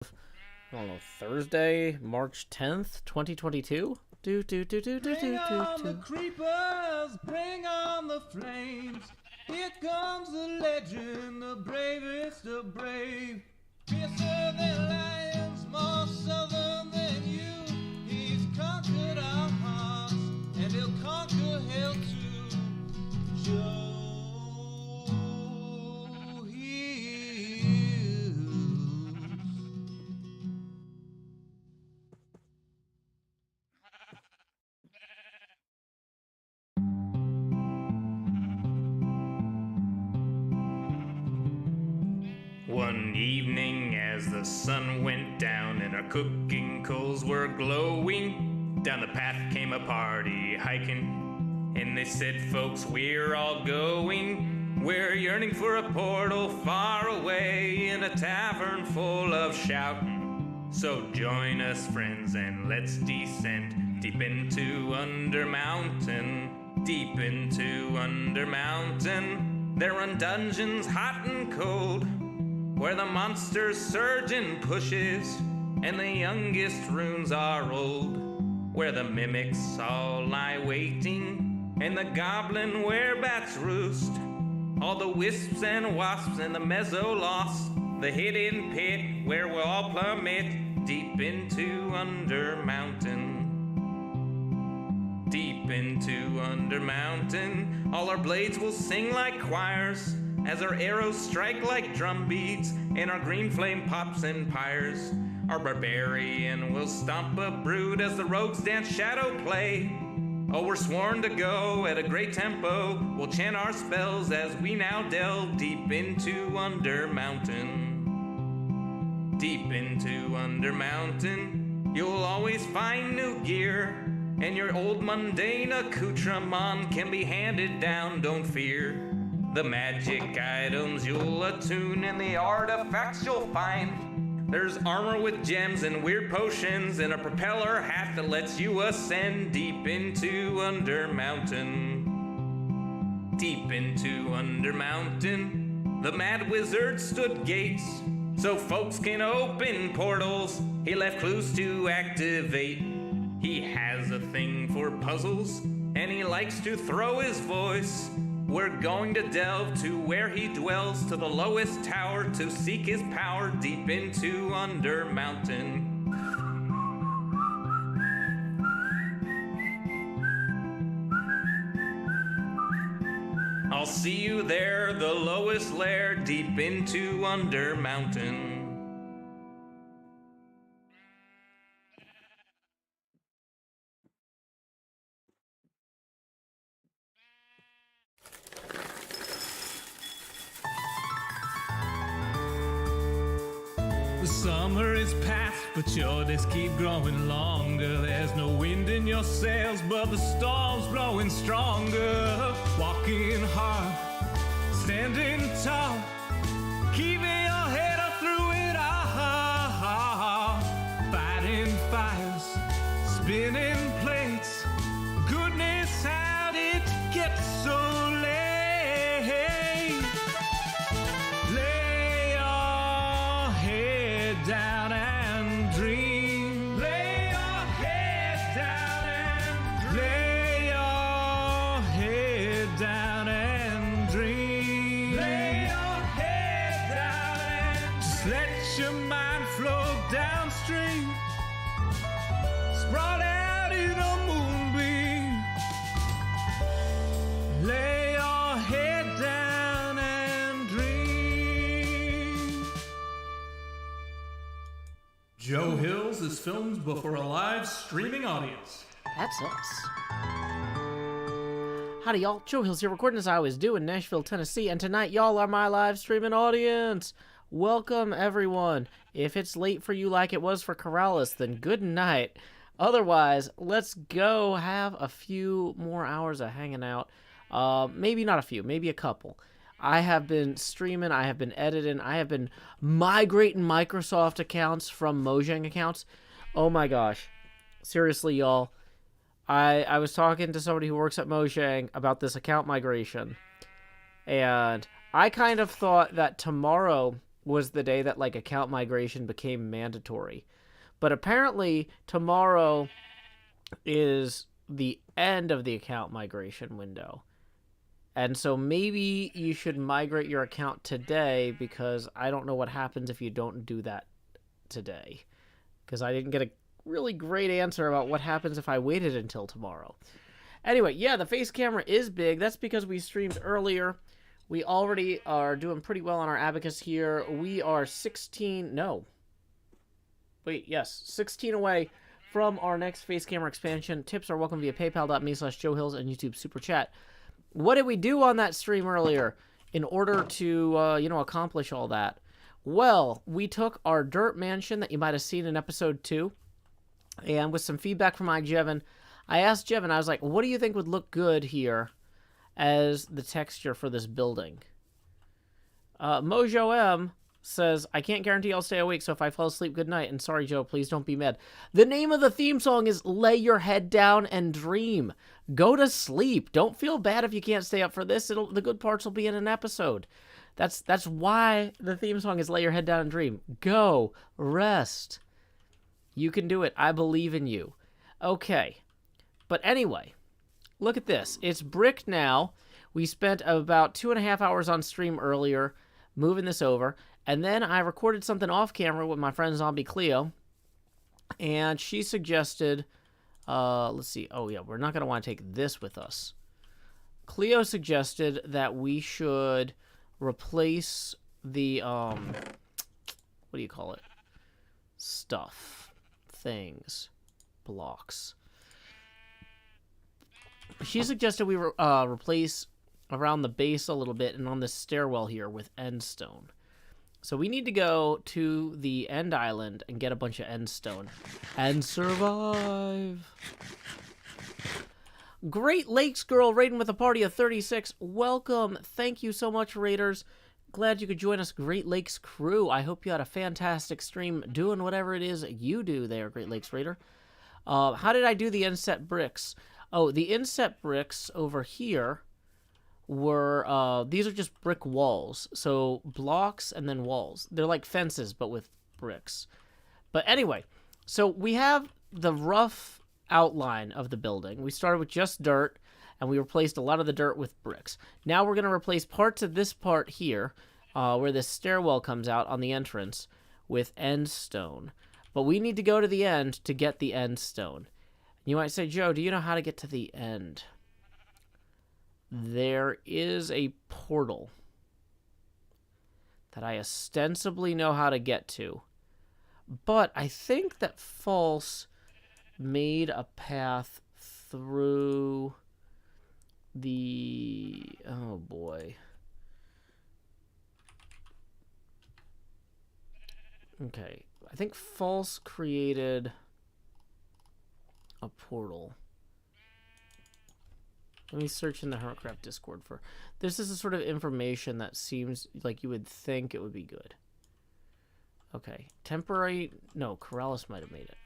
I don't know, Thursday, March 10th, 2022? Bring on the creepers, bring on the flames. Here comes the legend, the bravest of brave. Fiercer than lions, more southern than you. He's conquered our hearts, and he'll conquer hell too. Joe Hughes. One evening as the sun went down and our cooking coals were glowing, down the path came a party hiking, and they said, folks, we're all going. We're yearning for a portal far away in a tavern full of shouting. So join us, friends, and let's descend deep into Under Mountain, deep into Under Mountain. There run dungeons hot and cold, where the monsters surge and pushes, and the youngest runes are old, where the mimics all lie waiting, and the goblin werebats roost, all the wisps and wasps and the mezzo-lost, the hidden pit where we'll all plummet deep into Under Mountain. Deep into Under Mountain, all our blades will sing like choirs, as our arrows strike like drum beats, and our green flame pops and pyres. Our barbarian will stomp a brood as the rogues dance shadow play. Oh, we're sworn to go at a great tempo. We'll chant our spells as we now delve deep into Under Mountain. Deep into Under Mountain, you'll always find new gear, and your old mundane accoutrement can be handed down, don't fear. The magic items you'll attune and the artifacts you'll find. There's armor with gems and weird potions and a propeller hat that lets you ascend deep into Under Mountain. Deep into Under Mountain, the mad wizard stood gates so folks can open portals. He left clues to activate. He has a thing for puzzles and he likes to throw his voice. We're going to delve to where he dwells, to the lowest tower, to seek his power deep into Under Mountain. I'll see you there, the lowest lair, deep into Under Mountain. The summer is past, but your days keep growing longer. There's no wind in your sails, but the storm's blowing stronger. Walking hard, standing tall, keeping your head up through it all. Fighting fires, spinning plates. Goodness, how did it get so late? Lay your head down and dream. Lay your head down and lay your head down and dream. Lay your head down and just let your mind flow downstream. Spread out in a moonbeam. Lay your head down and dream. Joe Hills is filmed before a live streaming audience. That's us. Howdy, y'all. Joe Hills here, recording as I always do in Nashville, Tennessee, and tonight, y'all are my live streaming audience. Welcome, everyone. If it's late for you like it was for Corrales, then good night. Otherwise, let's go have a few more hours of hanging out. Maybe not a few, maybe a couple. I have been streaming, I have been editing, I have been migrating Microsoft accounts from Mojang accounts. Oh my gosh. Seriously, y'all. I was talking to somebody who works at Mojang about this account migration. And I kind of thought that tomorrow was the day that, like, account migration became mandatory. But apparently tomorrow is the end of the account migration window. And so maybe you should migrate your account today, because I don't know what happens if you don't do that today. Because I didn't get a really great answer about what happens if I waited until tomorrow. Anyway, yeah, the face camera is big. That's because we streamed earlier. We already are doing pretty well on our abacus here. We are 16 away from our next face camera expansion. Tips are welcome via paypal.me/JoeHills and YouTube Super Chat. What did we do on that stream earlier in order to, accomplish all that? Well, we took our dirt mansion that you might have seen in episode 2, and with some feedback from iJevin, I asked Jevin, I was like, what do you think would look good here as the texture for this building? Mojo M says, I can't guarantee I'll stay awake, so if I fall asleep, good night. And sorry, Joe, please don't be mad. The name of the theme song is Lay Your Head Down and Dream. Go to sleep. Don't feel bad if you can't stay up for this. The good parts will be in an episode. That's why the theme song is Lay Your Head Down and Dream. Go. Rest. You can do it. I believe in you. Okay. But anyway, look at this. It's brick now. We spent about 2.5 hours on stream earlier moving this over. And then I recorded something off camera with my friend Zombie Cleo. And she suggested, let's see. Oh, yeah, we're not going to want to take this with us. Cleo suggested that we should replace the, what do you call it? Stuff. Things. Blocks. She suggested we replace around the base a little bit and on this stairwell here with end stone. So we need to go to the end island and get a bunch of end stone and survive. Great Lakes Girl raiding with a party of 36. Welcome. Thank you so much, Raiders. Glad you could join us, Great Lakes crew. I hope you had a fantastic stream doing whatever it is you do there, Great Lakes Raider. How did I do the inset bricks? Oh, the inset bricks over here were, these are just brick walls. So blocks and then walls. They're like fences, but with bricks. But anyway, so we have the rough outline of the building. We started with just dirt, and we replaced a lot of the dirt with bricks. Now we're going to replace parts of this part here, where this stairwell comes out on the entrance, with end stone. But we need to go to the end to get the end stone. You might say, Joe, do you know how to get to the end? There is a portal that I ostensibly know how to get to. But I think that False made a path through the... Oh, boy. Okay. I think False created a portal. Let me search in the HermitCraft Discord for... This is the sort of information that seems like you would think it would be good. Okay. Temporary... No, Corrales might have made it.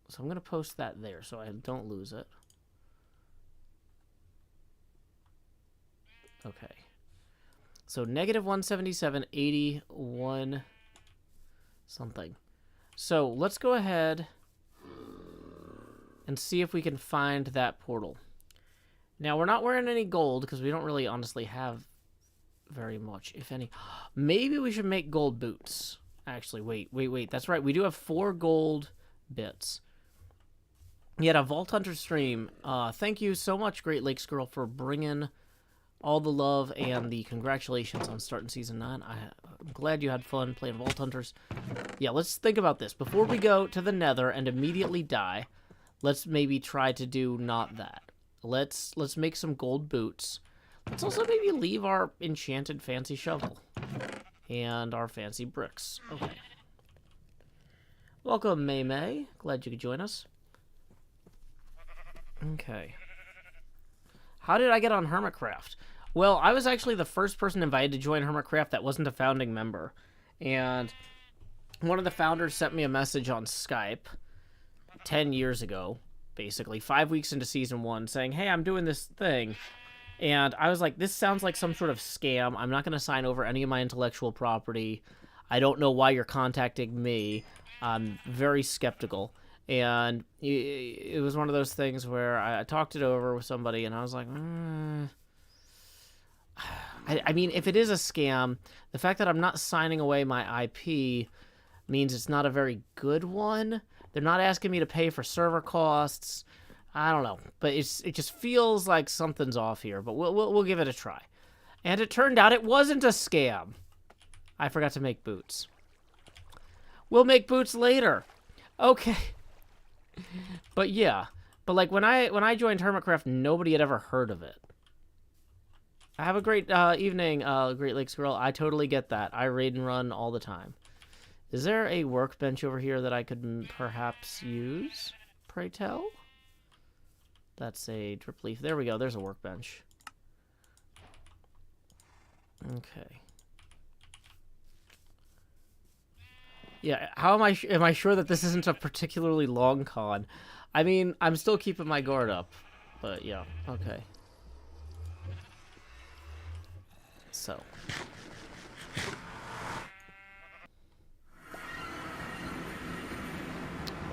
So I'm going to post that there so I don't lose it. Okay. So negative 177, 81 something. So let's go ahead and see if we can find that portal. Now, we're not wearing any gold because we don't really honestly have very much, if any. Maybe we should make gold boots. Actually, wait. That's right. We do have 4 gold bits. Yet a Vault Hunter stream. Thank you so much, Great Lakes Girl, for bringing all the love and the congratulations on starting Season 9. I'm glad you had fun playing Vault Hunters. Yeah, let's think about this. Before we go to the Nether and immediately die, let's maybe try to do not that. Let's make some gold boots. Let's also maybe leave our enchanted fancy shovel and our fancy bricks. Okay. Welcome, May May. Glad you could join us. Okay. How did I get on HermitCraft? Well, I was actually the first person invited to join HermitCraft that wasn't a founding member. And one of the founders sent me a message on Skype 10 years ago, basically, 5 weeks into Season 1, saying, hey, I'm doing this thing. And I was like, this sounds like some sort of scam. I'm not going to sign over any of my intellectual property. I don't know why you're contacting me. I'm very skeptical. And it was one of those things where I talked it over with somebody, and I was like, I mean, if it is a scam, the fact that I'm not signing away my IP means it's not a very good one. They're not asking me to pay for server costs. I don't know, but it just feels like something's off here. But we'll give it a try. And it turned out it wasn't a scam. I forgot to make boots. We'll make boots later. Okay. But yeah, but like when I joined HermitCraft, nobody had ever heard of it. Have a great evening, Great Lakes Girl. I totally get that. I raid and run all the time. Is there a workbench over here that I could perhaps use? Pray tell? That's a drip leaf. There we go. There's a workbench. Okay. Yeah, how am I sure that this isn't a particularly long con? I mean, I'm still keeping my guard up. But yeah, okay. So.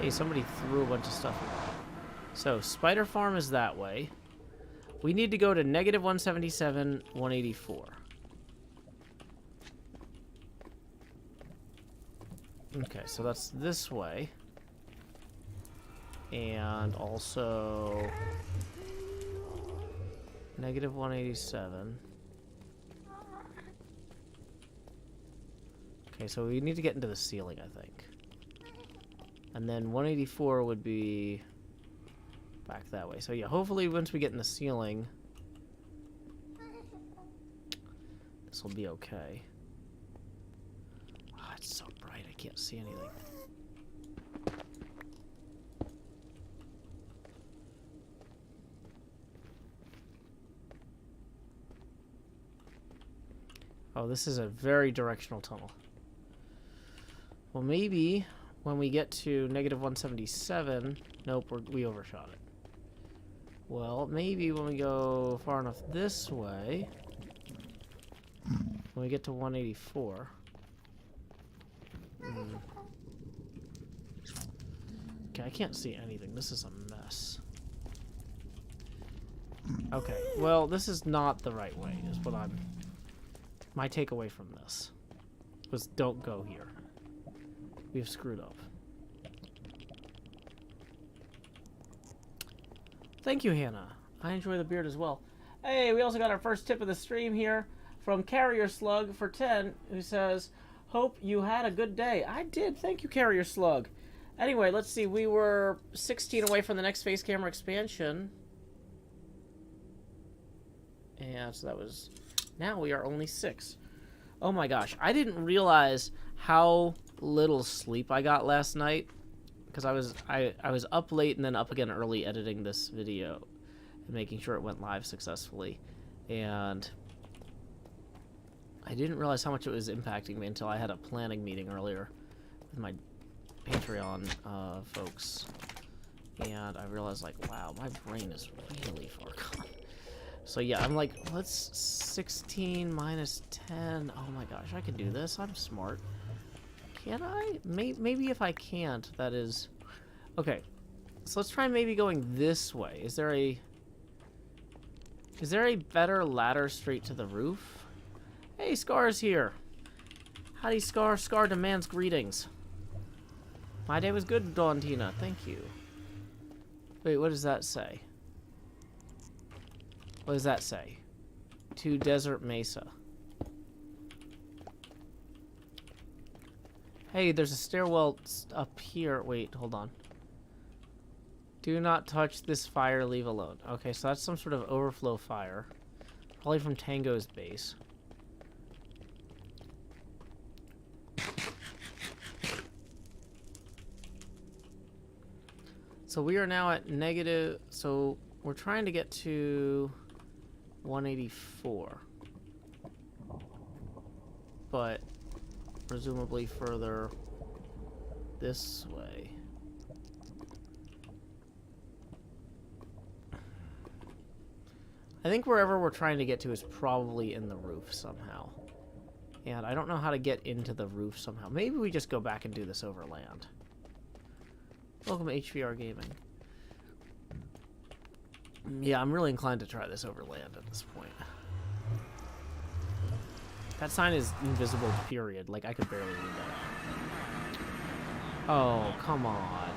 Hey, somebody threw a bunch of stuff here. So, Spider Farm is that way. We need to go to negative 177, 184. Okay, so that's this way. And also... negative 187. Okay, so we need to get into the ceiling, I think. And then 184 would be back that way. So yeah, hopefully once we get in the ceiling, this will be okay. Oh, it's so bright, I can't see anything. Oh, this is a very directional tunnel. Well, maybe when we get to negative 177... Nope, we overshot it. Well, maybe when we go far enough this way... When we get to 184... Okay, I can't see anything. This is a mess. Okay, well, this is not the right way, is what I'm... My takeaway from this was don't go here. We've screwed up. Thank you, Hannah. I enjoy the beard as well. Hey, we also got our first tip of the stream here from Carrier Slug for 10, who says, hope you had a good day. I did. Thank you, Carrier Slug. Anyway, let's see. We were 16 away from the next face camera expansion. And so that was... Now we are only 6. Oh my gosh. I didn't realize how little sleep I got last night. Because I was up late and then up again early editing this video. And making sure it went live successfully. And I didn't realize how much it was impacting me until I had a planning meeting earlier with my Patreon folks. And I realized, like, wow, my brain is really far gone. So yeah, I'm like, let's 16 minus 10. Oh my gosh, I can do this. I'm smart. Can I? Maybe if I can't, that is... Okay, so let's try maybe going this way. Is there a better ladder straight to the roof? Hey, Scar's here. Howdy, Scar. Scar demands greetings. My day was good, Dauntina. Thank you. Wait, what does that say? What does that say? To Desert Mesa. Hey, there's a stairwell up here. Wait, hold on. Do not touch this fire, leave alone. Okay, so that's some sort of overflow fire. Probably from Tango's base. So we are now at negative... So we're trying to get to 184. But presumably further this way. I think wherever we're trying to get to is probably in the roof somehow. And I don't know how to get into the roof somehow. Maybe we just go back and do this Overland. Welcome to HVR Gaming. Yeah, I'm really inclined to try this Overland at this point. That sign is invisible, period. Like, I could barely read that. Oh, come on.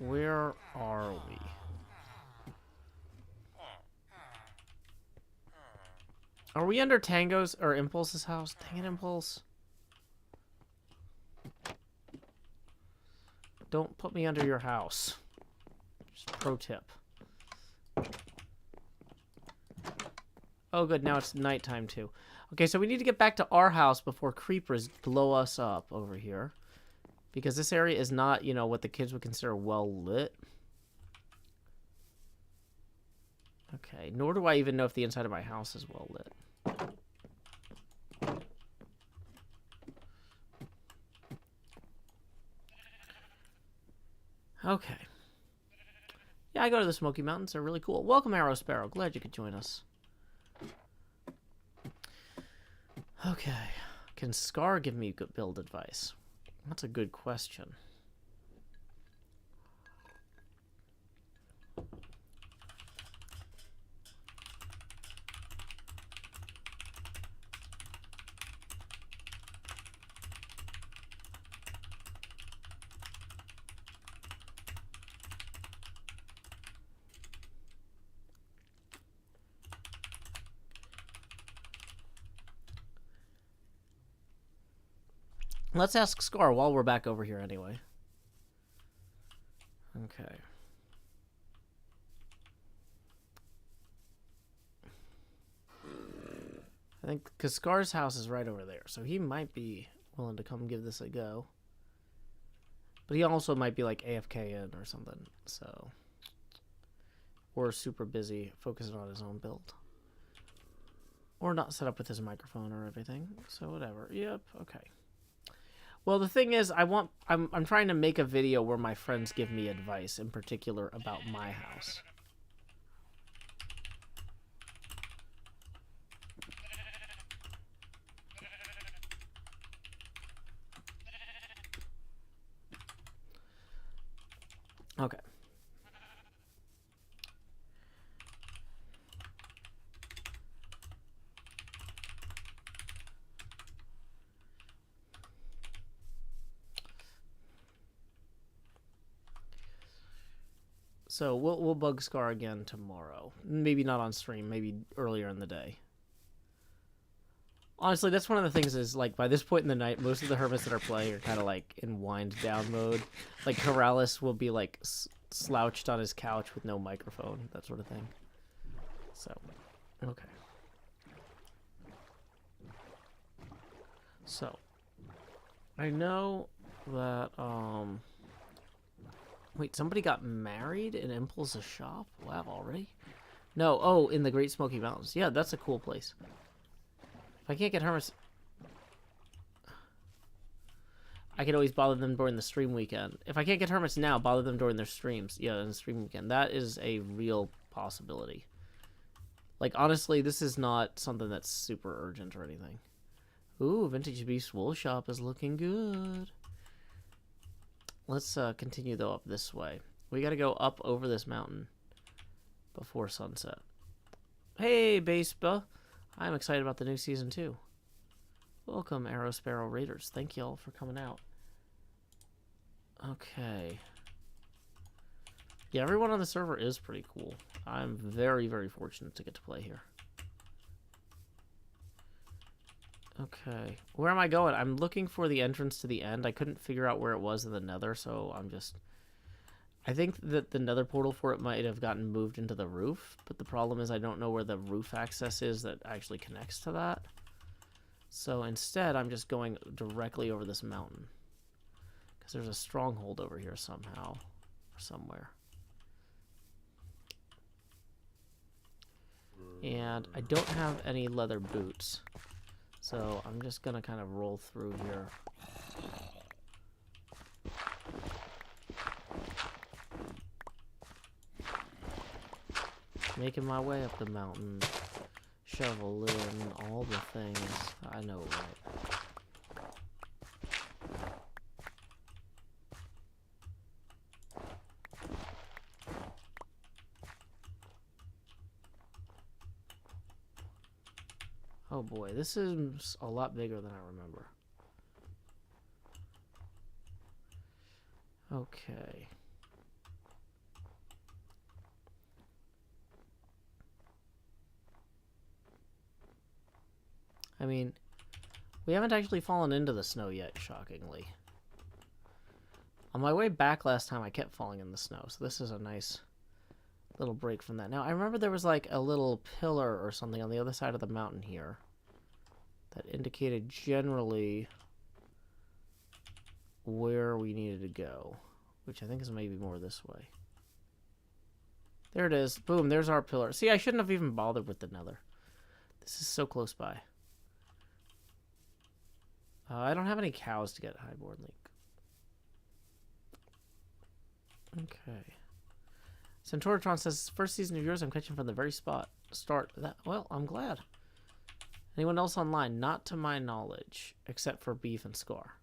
Where are we? Are we under Tango's or Impulse's house? Dang it, Impulse. Don't put me under your house. Just pro tip. Oh, good. Now it's nighttime, too. Okay, so we need to get back to our house before creepers blow us up over here. Because this area is not, you know, what the kids would consider well lit. Okay, nor do I even know if the inside of my house is well lit. Okay. Yeah, I go to the Smoky Mountains. They're really cool. Welcome, Arrow Sparrow. Glad you could join us. Okay. Can Scar give me good build advice? That's a good question. Let's ask Scar while we're back over here anyway. Okay. I think because Scar's house is right over there, so he might be willing to come give this a go. But he also might be like AFK in or something, so. Or super busy focusing on his own build. Or not set up with his microphone or everything, so whatever. Yep, okay. Well, the thing is, I'm trying to make a video where my friends give me advice, in particular about my house. Okay. So we'll bug Scar again tomorrow. Maybe not on stream, maybe earlier in the day. Honestly, that's one of the things is, like, by this point in the night, most of the hermits that are playing are kind of, like, in wind-down mode. Like, Corrales will be, like, slouched on his couch with no microphone, that sort of thing. So, okay. So, I know that, wait, somebody got married in Impulse's shop? Wow, already? No, oh, in the Great Smoky Mountains. Yeah, that's a cool place. If I can't get hermits, I can always bother them during the stream weekend. If I can't get hermits now, bother them during their streams. Yeah, in the stream weekend. That is a real possibility. Like, honestly, this is not something that's super urgent or anything. Ooh, Vintage Beast Wool Shop is looking good. Let's continue, though, up this way. We gotta go up over this mountain before sunset. Hey, Baseba. I'm excited about the new season, too. Welcome, Arrow Sparrow Raiders. Thank y'all for coming out. Okay. Yeah, everyone on the server is pretty cool. I'm very, very fortunate to get to play here. Okay, where am I going? I'm looking for the entrance to the end. I couldn't figure out where it was in the Nether, so I'm just... I think that the Nether portal for it might have gotten moved into the roof, but the problem is I don't know where the roof access is that actually connects to that. So instead, I'm just going directly over this mountain. Because there's a stronghold over here somehow, or somewhere. And I don't have any leather boots. So I'm just gonna kind of roll through here. Making my way up the mountain. Shovel in all the things. I know, right? Oh boy, this is a lot bigger than I remember. Okay. I mean, we haven't actually fallen into the snow yet, shockingly. On my way back last time, I kept falling in the snow, so this is a nice little break from that. Now, I remember there was like a little pillar or something on the other side of the mountain here that indicated generally where we needed to go, which I think is maybe more this way. There it is. Boom, there's our pillar. See, I shouldn't have even bothered with the Nether. This is so close by. I don't have any cows to get at Highboard Lake. Okay. Centauratron says, first season of yours I'm catching from the very start. Well, I'm glad. Anyone else online? Not to my knowledge, except for Beef and Scar.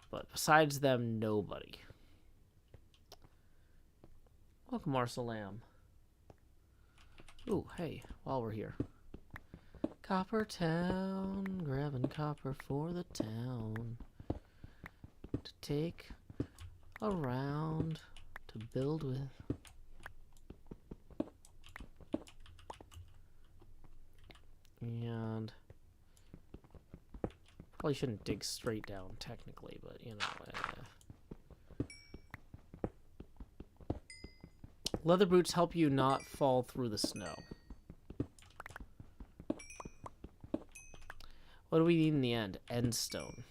But besides them, nobody. Welcome, Marcelam. Ooh, hey, while we're here. Copper Town, grabbing copper for the town. To take around, to build with. And probably shouldn't dig straight down technically, but you know. Leather boots help you not fall through the snow. What do we need in the end? Endstone.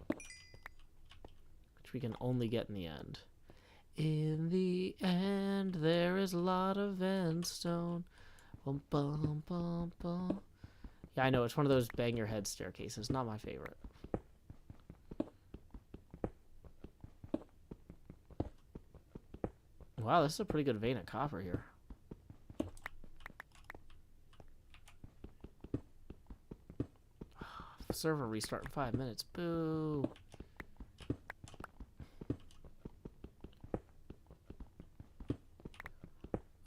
Which we can only get in the end. In the end, there is a lot of endstone. Bum, bum, bum, bum. Yeah, I know, it's one of those bang your head staircases. Not my favorite. Wow, this is a pretty good vein of copper here. Server restart in 5 minutes. Boo.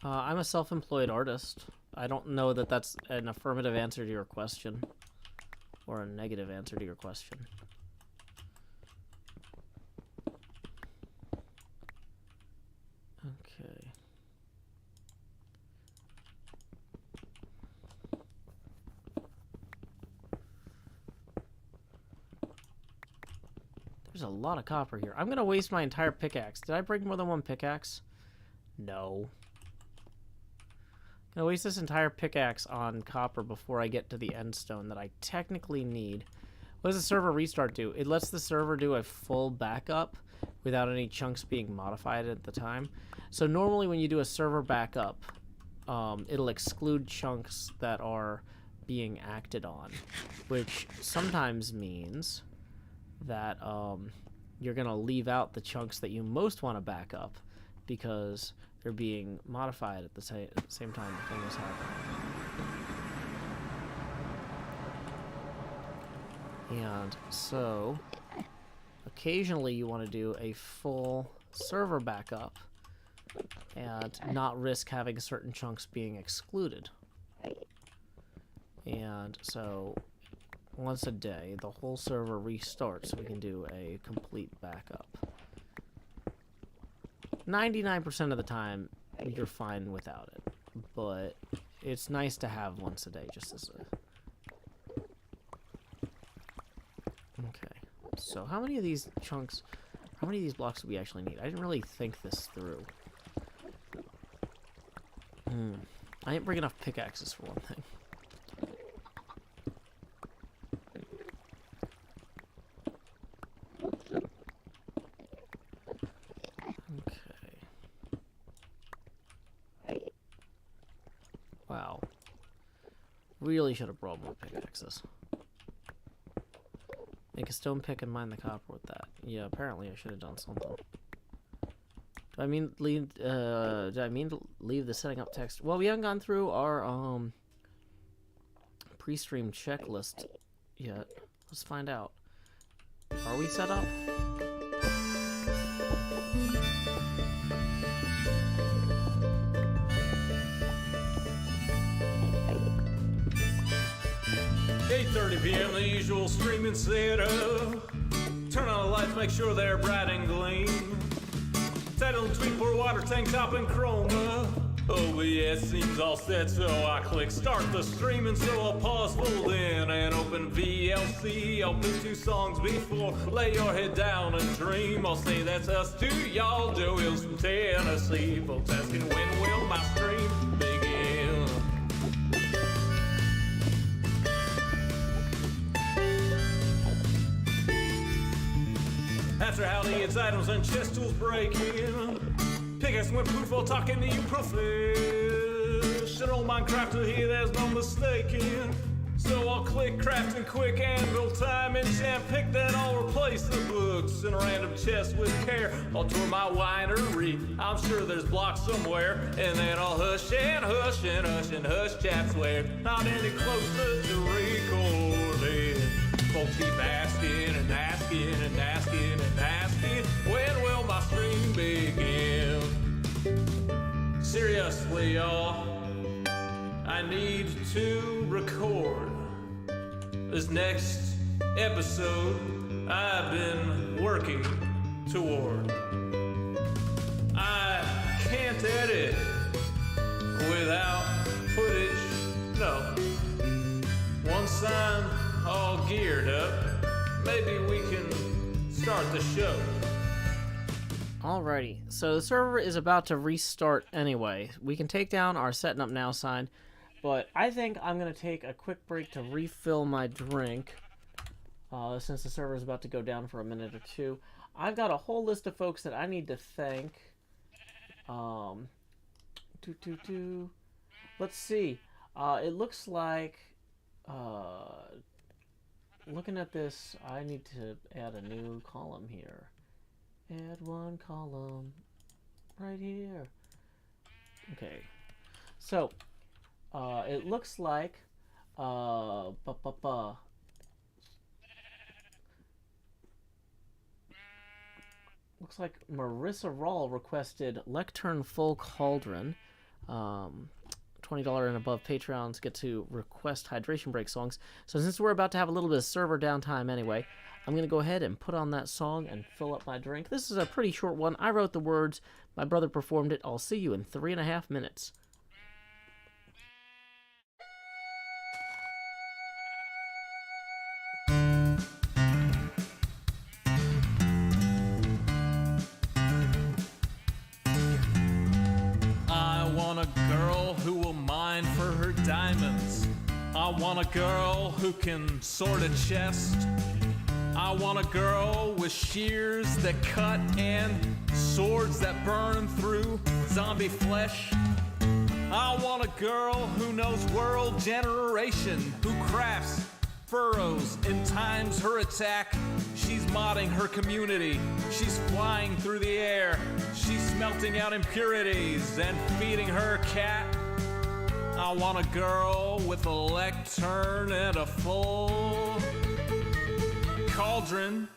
I'm a self-employed artist. I don't know that that's an affirmative answer to your question. Or a negative answer to your question. Okay. There's a lot of copper here. I'm gonna waste my entire pickaxe. Did I break more than one pickaxe? No. I'm gonna waste this entire pickaxe on copper before I get to the end stone that I technically need. What does the server restart do? It lets the server do a full backup without any chunks being modified at the time. So normally when you do a server backup, it'll exclude chunks that are being acted on, which sometimes means that you're gonna leave out the chunks that you most want to back up because they're being modified at the same time the thing is happening. And so occasionally you want to do a full server backup and not risk having certain chunks being excluded. And so once a day, the whole server restarts so we can do a complete backup. 99% of the time, you're fine without it. But it's nice to have once a day, just as a... Okay. So how many of these chunks... How many of these blocks do we actually need? I didn't really think this through. I didn't bring enough pickaxes for one thing. Wow. Really should have brought more pickaxes. Make a stone pick and mine the copper with that. Yeah, apparently I should have done something. Do I mean leave the setting up text. Well, we haven't gone through our pre-stream checklist yet. Let's find out. Are we set up? $8:30 p.m. the usual streaming setup. Turn on the lights, make sure they're bright and gleam. Title and tweet, pour water, tank top, and chroma. OBS seems all set, so I click start the streaming. So I'll pause, fold in, and open VLC. I'll play 2 songs before lay your head down and dream. I'll say that's us two, y'all. Joe Hills from Tennessee. Folks asking when will my stream begin? After howdy, it's items and chest tools breaking. Pickaxe went poof while talking to you professional Minecrafter here, there's no mistaking. So I'll click crafting quick anvil time enchant, pick that I'll replace the books in a random chest with care. I'll tour my winery, I'm sure there's blocks somewhere, and then I'll hush and hush and hush and hush chat swear. Not any closer to recording. Folks keep asking and asking and asking and asking, when will my stream begin? Seriously, y'all, I need to record this next episode I've been working toward. I can't edit without footage, no. Once I'm all geared up, maybe we can start the show. Alrighty, so the server is about to restart anyway. We can take down our setting up now sign, but I think I'm going to take a quick break to refill my drink, since the server is about to go down for a minute or two. I've got a whole list of folks that I need to thank. Let's see. It looks like, looking at this, I need to add a new column here. Add one column right here. Okay, so it looks like looks like Marissa Rawl requested Lectern Full Cauldron. $20 and above Patreons get to request hydration break songs. So since we're about to have a little bit of server downtime anyway, I'm going to go ahead and put on that song and fill up my drink. This is a pretty short one. I wrote the words. My brother performed it. I'll see you in 3.5 minutes. I want a girl who will mine for her diamonds. I want a girl who can sort a chest. I want a girl with shears that cut and swords that burn through zombie flesh. I want a girl who knows world generation, who crafts furrows and times her attack. She's modding her community. She's flying through the air. She's smelting out impurities and feeding her cat. I want a girl with a lectern and a full cauldron.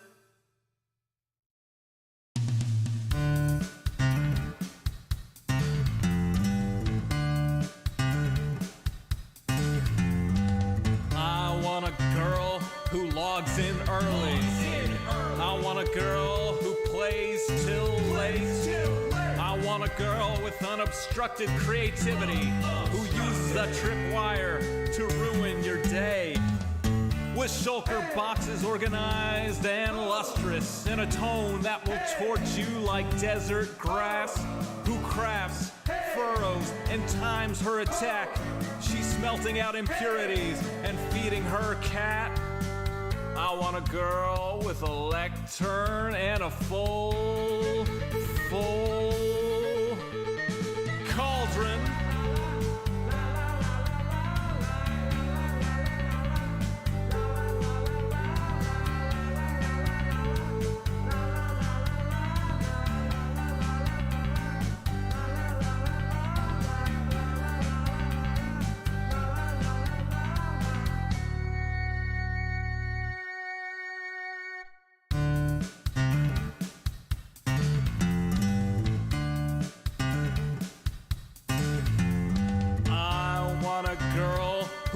I want a girl who logs in early. I want a girl who plays till late. I want a girl with unobstructed creativity who uses a tripwire to ruin your day. With shulker boxes organized and lustrous in a tone that will torch you like desert grass. Who crafts furrows and times her attack. She's smelting out impurities and feeding her cat. I want a girl with a lectern and a full cauldron.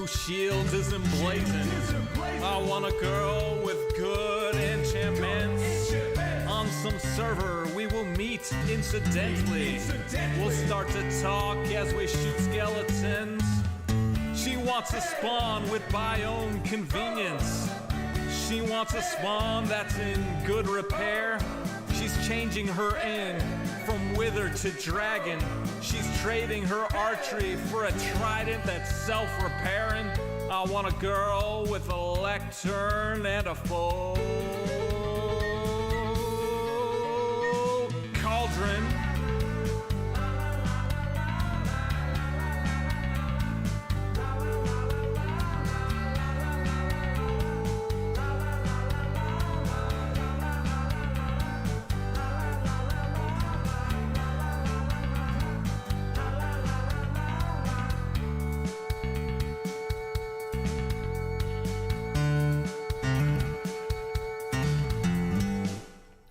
whose shield is emblazoned. I want a girl with good enchantments. On some server we will meet incidentally. We'll start to talk as we shoot skeletons. She wants a spawn with biome convenience. She wants a spawn that's in good repair. She's changing her end from wither to dragon. She's trading her archery for a trident that's self-repairing. I want a girl with a lectern and a full cauldron.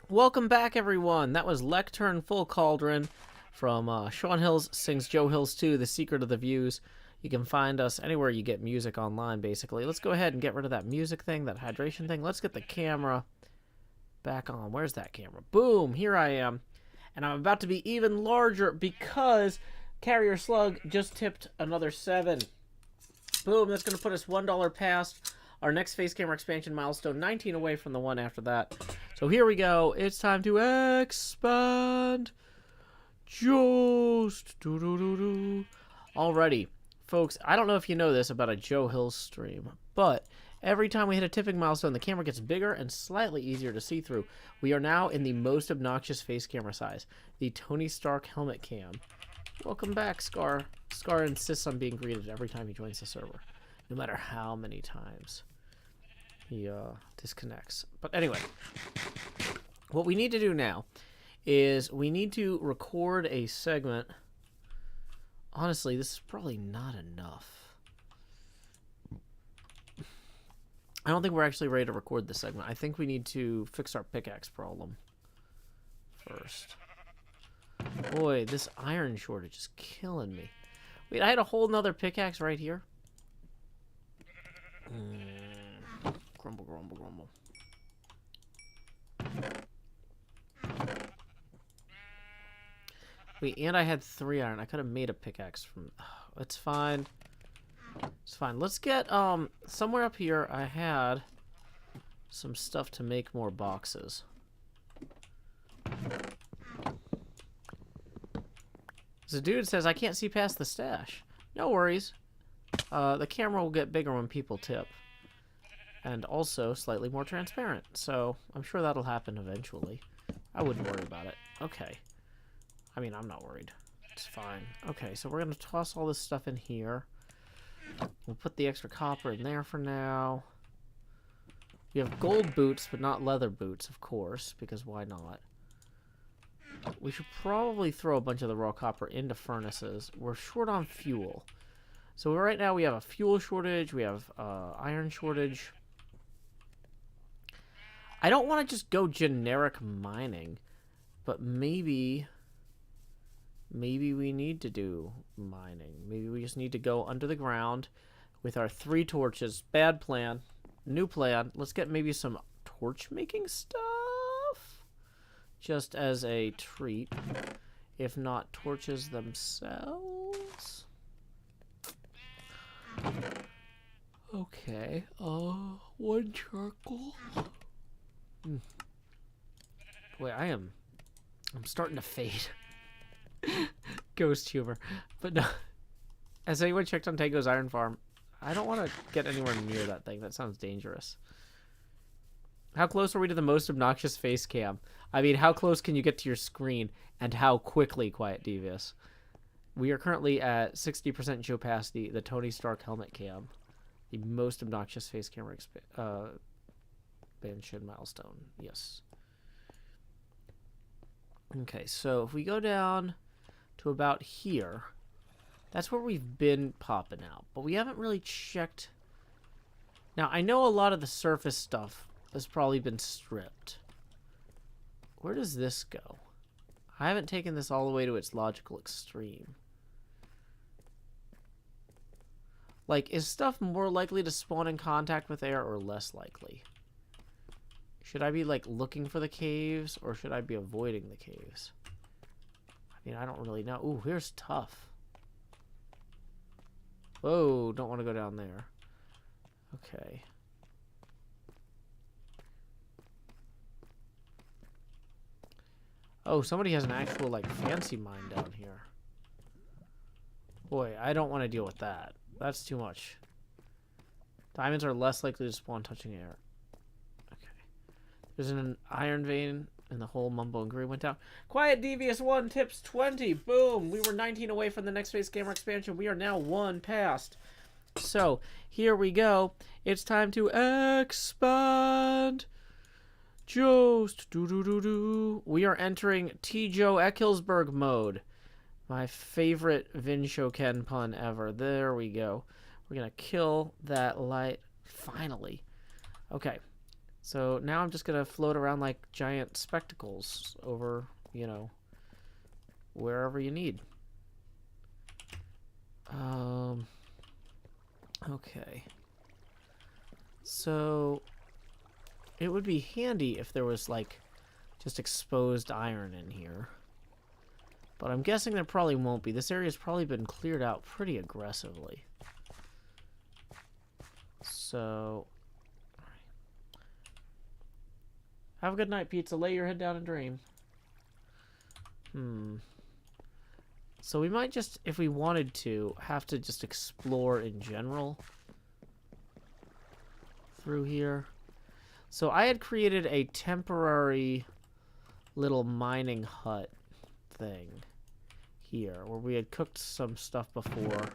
Welcome back, everyone. That was Lectern Full Cauldron from Sean Hills Sings Joe Hills 2, The Secret of the Views. You can find us anywhere you get music online, basically. Let's go ahead and get rid of that music thing, that hydration thing. Let's get the camera back on. Where's that camera? Boom! Here I am. And I'm about to be even larger because Carrier Slug just tipped another 7. Boom! That's going to put us $1 past our next face camera expansion milestone, 19 away from the one after that. So here we go. It's time to expand. Just do. Alrighty, folks. I don't know if you know this about a Joe Hill stream, but every time we hit a tipping milestone, the camera gets bigger and slightly easier to see through. We are now in the most obnoxious face camera size, the Tony Stark helmet cam. Welcome back, Scar. Scar insists on being greeted every time he joins the server, no matter how many times he disconnects. But anyway, what we need to do now is we need to record a segment. Honestly, this is probably not enough. I don't think we're actually ready to record this segment. I think we need to fix our pickaxe problem first. Boy, this iron shortage is killing me. Wait, I had a whole nother pickaxe right here? Grumble, grumble, grumble. Wait, and I had 3 iron. I could have made a pickaxe from... Oh, it's fine. It's fine. Let's get, somewhere up here I had some stuff to make more boxes. The dude says, I can't see past the stash. No worries. The camera will get bigger when people tip. And also slightly more transparent. So I'm sure that'll happen eventually. I wouldn't worry about it. Okay. I mean, I'm not worried. It's fine. Okay, so we're going to toss all this stuff in here. We'll put the extra copper in there for now. We have gold boots, but not leather boots, of course, because why not? We should probably throw a bunch of the raw copper into furnaces. We're short on fuel. So right now we have a fuel shortage. We have iron shortage. I don't want to just go generic mining, but maybe we need to do mining. Maybe we just need to go under the ground with our 3 torches. Bad plan. New plan. Let's get maybe some torch making stuff. Just as a treat. If not torches themselves. Okay. 1 charcoal. Boy, I'm starting to fade. Ghost humor. But no. Has anyone checked on Tango's iron farm? I don't want to get anywhere near that thing. That sounds dangerous. How close are we to the most obnoxious face cam? I mean, how close can you get to your screen? And how quickly, Quiet Devious? We are currently at 60% opacity, the Tony Stark helmet cam. The most obnoxious face camera expansion milestone. Yes. Okay, so if we go down to about here, that's where we've been popping out. But we haven't really checked. Now, I know a lot of the surface stuff has probably been stripped. Where does this go? I haven't taken this all the way to its logical extreme. Like, is stuff more likely to spawn in contact with air or less likely? Should I be, like, looking for the caves, or should I be avoiding the caves? I mean, I don't really know. Ooh, here's tough. Whoa, don't want to go down there. Okay. Oh, somebody has an actual, like, fancy mine down here. Boy, I don't want to deal with that. That's too much. Diamonds are less likely to spawn touching air. Okay. There's an iron vein, and the whole mumbo and Guri went down. Quiet Devious 1 tips 20. Boom! We were 19 away from the next phase gamer expansion. We are now 1 past. So, here we go. It's time to expand. Jost. Do. We are entering T. Joe Eckelsberg mode. My favorite Vin Shoken pun ever. There we go. We're going to kill that light. Finally. Okay. So now I'm just going to float around like giant spectacles over, you know, wherever you need. Okay. So it would be handy if there was like just exposed iron in here. But I'm guessing there probably won't be. This area's probably been cleared out pretty aggressively. So, have a good night, pizza. Lay your head down and dream. So we might just, if we wanted to, have to just explore in general through here. So I had created a temporary little mining hut thing here where we had cooked some stuff before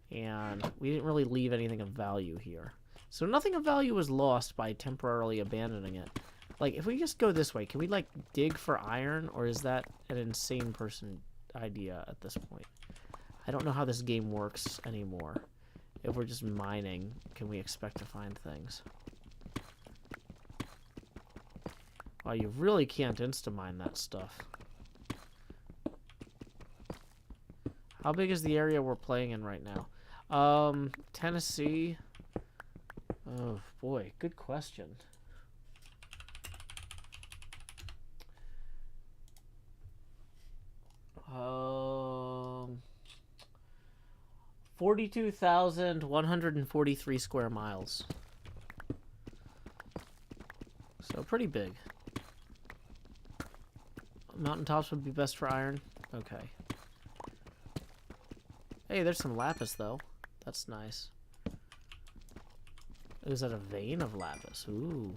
and we didn't really leave anything of value here. So nothing of value was lost by temporarily abandoning it. Like, if we just go this way, can we, like, dig for iron, or is that an insane person idea at this point? I don't know how this game works anymore. If we're just mining, can we expect to find things? Wow, you really can't insta-mine that stuff. How big is the area we're playing in right now? Tennessee. Oh, boy, good question. 42,143 square miles. So pretty big. Mountaintops would be best for iron. Okay. Hey, there's some lapis though. That's nice. Is that a vein of lapis? Ooh.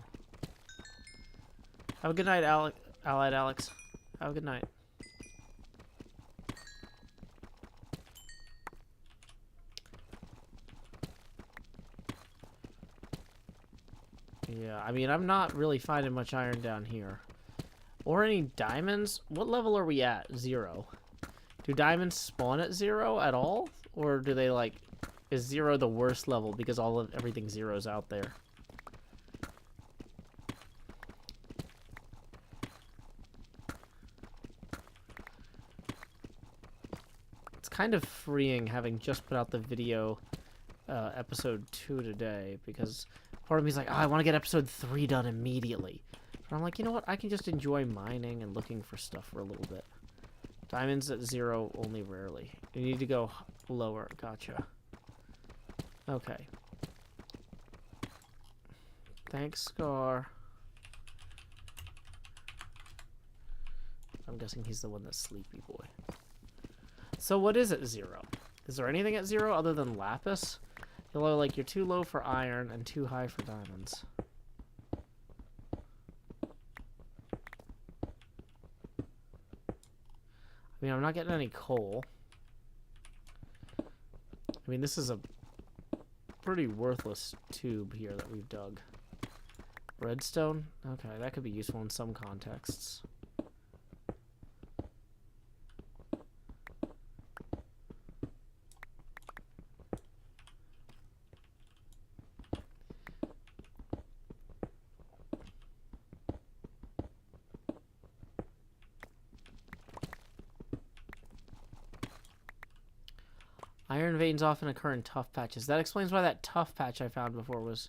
Have a good night, Allied Alex. Have a good night. Yeah, I mean, I'm not really finding much iron down here. Or any diamonds. What level are we at? 0. Do diamonds spawn at 0 at all? Or do they, like, is 0 the worst level because everything 0's out there? It's kind of freeing having just put out the video episode 2 today, because part of me's like, oh, I want to get episode 3 done immediately. But I'm like, you know what? I can just enjoy mining and looking for stuff for a little bit. Diamonds at 0 only rarely. You need to go lower. Gotcha. Okay. Thanks, Scar. I'm guessing he's the one that's sleepy boy. So what is at 0? Is there anything at 0 other than lapis? You're like, you're too low for iron and too high for diamonds. I mean, I'm not getting any coal. I mean, this is a pretty worthless tube here that we've dug. Redstone? Okay, that could be useful in some contexts. Iron veins often occur in tough patches. That explains why that tough patch I found before was...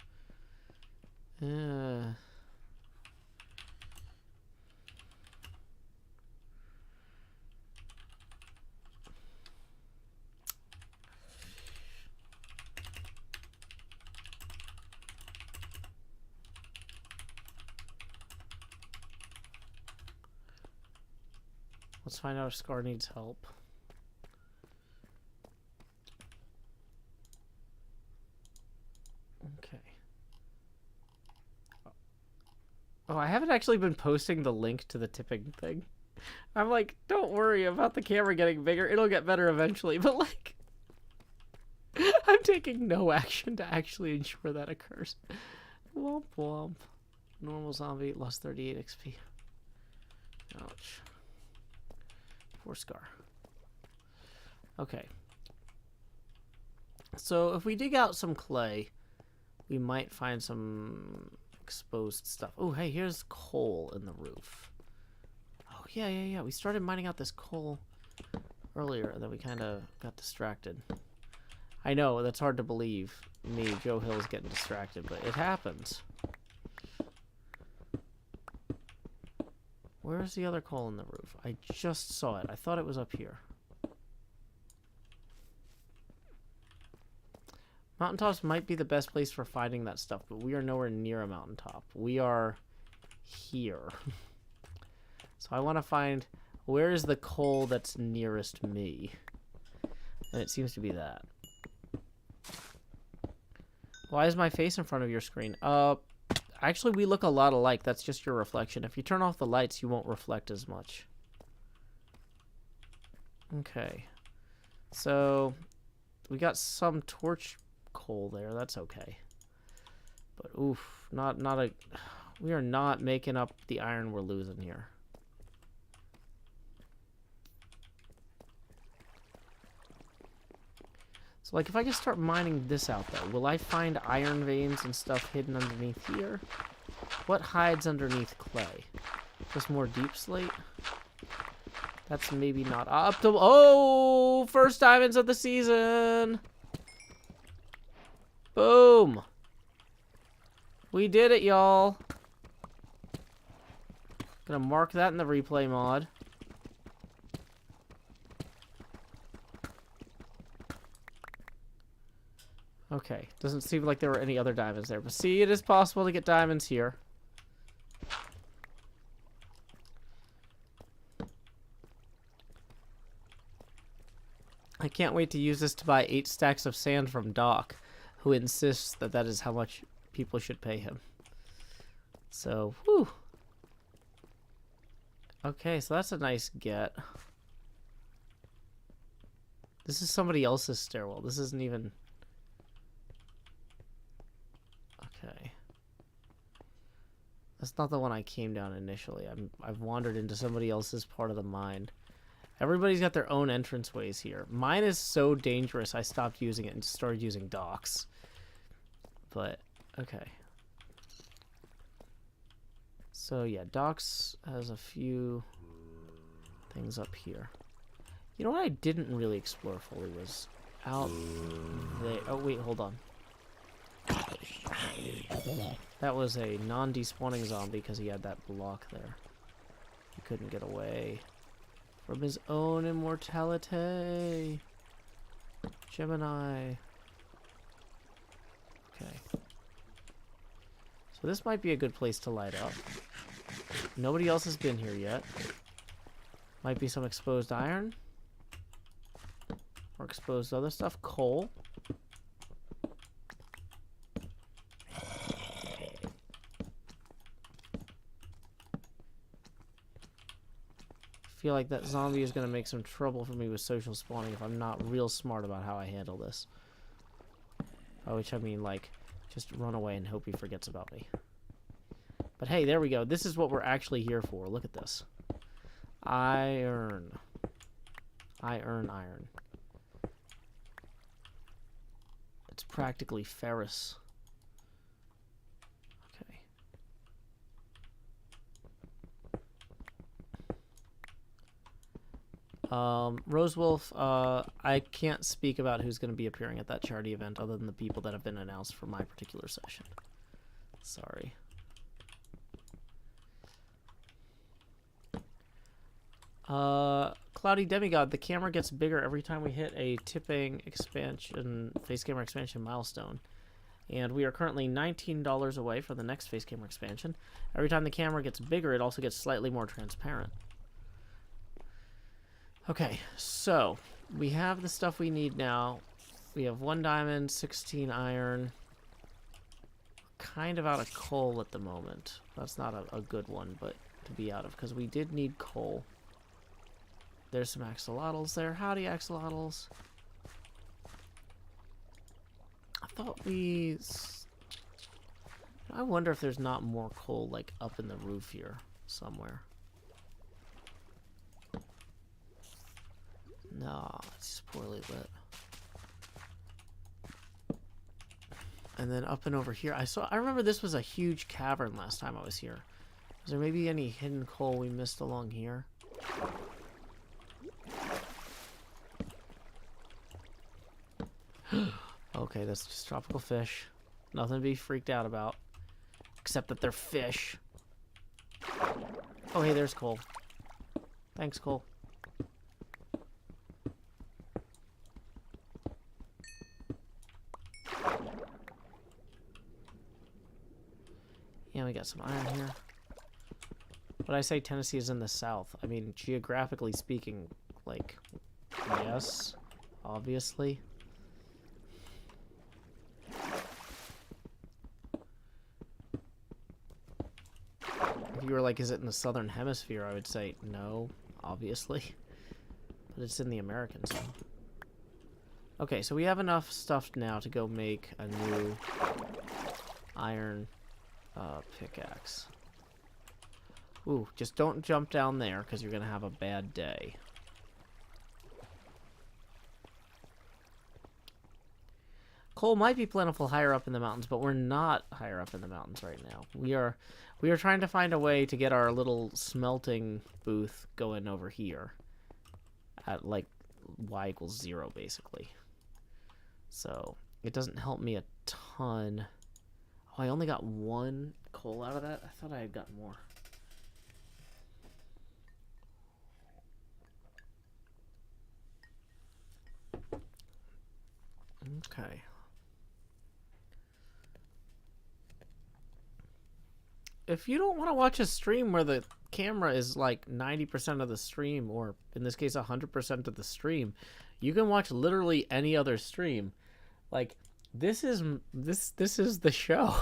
Let's find out if Scar needs help. Okay. Oh, I haven't actually been posting the link to the tipping thing. I'm like, don't worry about the camera getting bigger. It'll get better eventually. But, like, I'm taking no action to actually ensure that occurs. Womp womp. Normal zombie, lost 38 XP. Ouch. Poor Scar. Okay. So if we dig out some clay, we might find some exposed stuff. Oh, hey, here's coal in the roof. Oh, yeah. We started mining out this coal earlier, and then we kind of got distracted. I know, that's hard to believe. Me, Joe Hill's getting distracted, but it happens. Where's the other coal in the roof? I just saw it. I thought it was up here. Mountaintops might be the best place for finding that stuff, but we are nowhere near a mountaintop. We are here. So I want to find where is the coal that's nearest me. And it seems to be that. Why is my face in front of your screen? Actually, we look a lot alike. That's just your reflection. If you turn off the lights, you won't reflect as much. Okay. So, we got some torch coal there. That's okay. But, oof. We are not making up the iron we're losing here. So, like, if I just start mining this out, though, will I find iron veins and stuff hidden underneath here? What hides underneath clay? Just more deep slate? That's maybe not optimal. Oh! First diamonds of the season! Boom! We did it, y'all. Gonna mark that in the replay mod. Okay, doesn't seem like there were any other diamonds there. But see, it is possible to get diamonds here. I can't wait to use this to buy 8 stacks of sand from Doc, who insists that that is how much people should pay him. So, whew. Okay, so that's a nice get. This is somebody else's stairwell. This isn't even... Okay. That's not the one I came down initially. I've wandered into somebody else's part of the mine. Everybody's got their own entranceways here. Mine is so dangerous I stopped using it and started using docks. But, okay. So yeah, docks has a few things up here. You know what I didn't really explore fully was out there. Oh wait, hold on. That was a non-despawning zombie because he had that block there. He couldn't get away from his own immortality. Gemini. Okay. So this might be a good place to light up. Nobody else has been here yet. Might be some exposed iron. Or exposed other stuff. Coal. I feel like that zombie is going to make some trouble for me with social spawning if I'm not real smart about how I handle this. By which I mean, like, just run away and hope he forgets about me. But hey, there we go. This is what we're actually here for. Look at this. Iron. I earn iron. It's practically ferrous. Okay. Rosewolf, I can't speak about who's going to be appearing at that charity event other than the people that have been announced for my particular session. Sorry. Cloudy Demigod, the camera gets bigger every time we hit a tipping expansion, face camera expansion milestone. And we are currently $19 away from the next face camera expansion. Every time the camera gets bigger, it also gets slightly more transparent. Okay, so we have the stuff we need now. We have 1 diamond, 16 iron. Kind of out of coal at the moment. That's not a good one, but to be out of, because we did need coal. There's some axolotls there. Howdy, axolotls. I thought we... I wonder if there's not more coal, like, up in the roof here somewhere. No, it's just poorly lit. And then up and over here, I remember this was a huge cavern last time I was here. Is there maybe any hidden coal we missed along here? Okay, that's just tropical fish. Nothing to be freaked out about. Except that they're fish. Oh, hey, there's coal. Thanks, Cole. Yeah, we got some iron here. But I say Tennessee is in the south. I mean, geographically speaking, like, yes, obviously. If you were like, is it in the southern hemisphere, I would say no, obviously. But it's in the American zone. Okay, so we have enough stuff now to go make a new iron pickaxe. Ooh, just don't jump down there because you're going to have a bad day. Coal might be plentiful higher up in the mountains, but we're not higher up in the mountains right now. We are trying to find a way to get our little smelting booth going over here at like y equals 0 basically. So it doesn't help me a ton. Oh, I only got 1 coal out of that? I thought I had gotten more. Okay. If you don't want to watch a stream where the camera is like 90% of the stream, or in this case 100% of the stream, you can watch literally any other stream. Like, this is the show.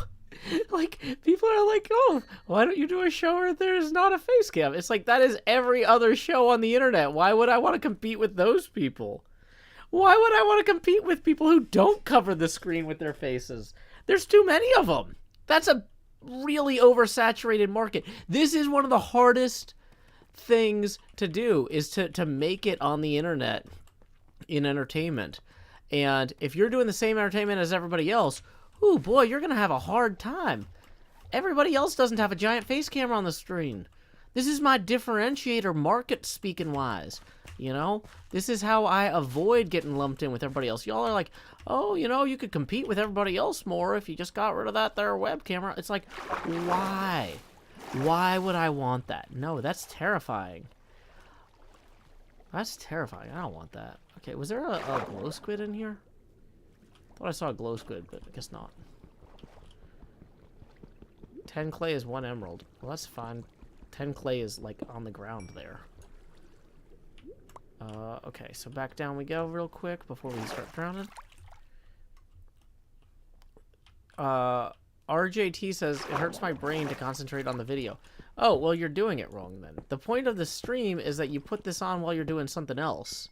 Like, people are like, oh, why don't you do a show where there's not a face cam? It's like, that is every other show on the internet. Why would I want to compete with those people? Why would I want to compete with people who don't cover the screen with their faces? There's too many of them. That's a really oversaturated market. This is one of the hardest things to do, is to make it on the internet in entertainment. And if you're doing the same entertainment as everybody else, ooh boy, you're gonna have a hard time. Everybody else doesn't have a giant face camera on the screen. This is my differentiator, market speaking wise. You know, this is how I avoid getting lumped in with everybody else. Y'all are like, oh, you know, you could compete with everybody else more if you just got rid of that there web camera. It's like, why? Why would I want that? No, that's terrifying. That's terrifying. I don't want that. Okay, was there a glow squid in here? I thought I saw a glow squid, but I guess not. 10 clay is 1 emerald. Well, that's fine. 10 clay is, like, on the ground there. Okay, so back down we go real quick before we start drowning. RJT says, it hurts my brain to concentrate on the video. Oh, well, you're doing it wrong then. The point of the stream is that you put this on while you're doing something else.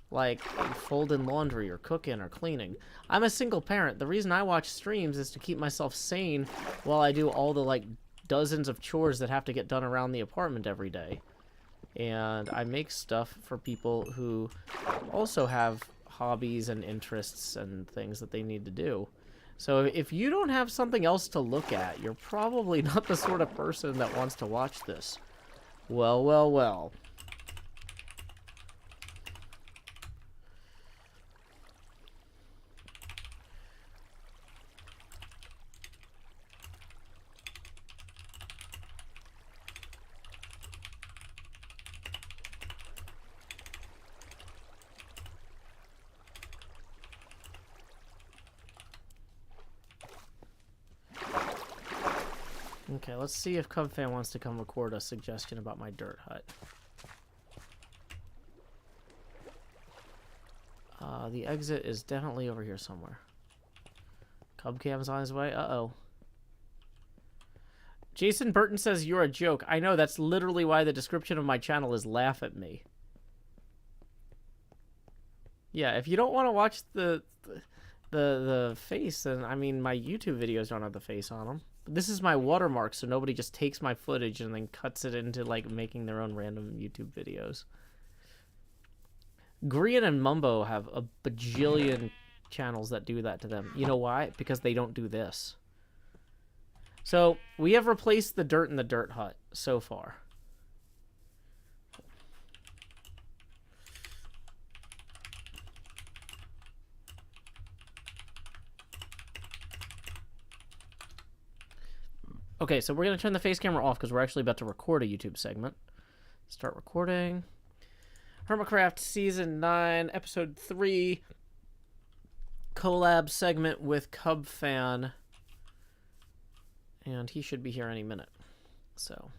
Like folding laundry or cooking or cleaning. I'm a single parent. The reason I watch streams is to keep myself sane while I do all the, like, dozens of chores that have to get done around the apartment every day. And I make stuff for people who also have hobbies and interests and things that they need to do. So if you don't have something else to look at, you're probably not the sort of person that wants to watch this. Well, well, well. Okay, let's see if Cubfan wants to come record a suggestion about my dirt hut. The exit is definitely over here somewhere. Cubcam's on his way. Uh-oh. Jason Burton says you're a joke. I know, that's literally why the description of my channel is laugh at me. Yeah, if you don't want to watch the face, then, I mean, my YouTube videos don't have the face on them. But this is my watermark, so nobody just takes my footage and then cuts it into, like, making their own random YouTube videos. Grian and Mumbo have a bajillion channels that do that to them. You know why? Because they don't do this. So, we have replaced the dirt in the dirt hut so far. Okay, so we're going to turn the face camera off because we're actually about to record a YouTube segment. Start recording. HermitCraft Season 9, Episode 3. Collab segment with Cubfan. And he should be here any minute. So,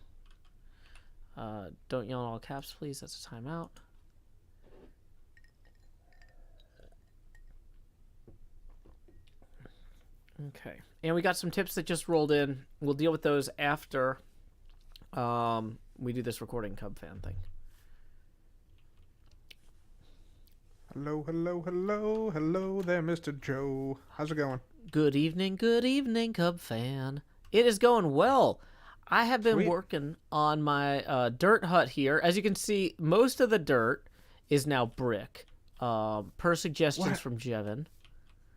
don't yell in all caps, please. That's a timeout. Okay. And we got some tips that just rolled in. We'll deal with those after we do this recording Cubfan thing. Hello, hello, hello, hello there, Mr. Joe. How's it going? Good evening, Cubfan. It is going well. I have been working on my dirt hut here. As you can see, most of the dirt is now brick, per suggestions from Jevin.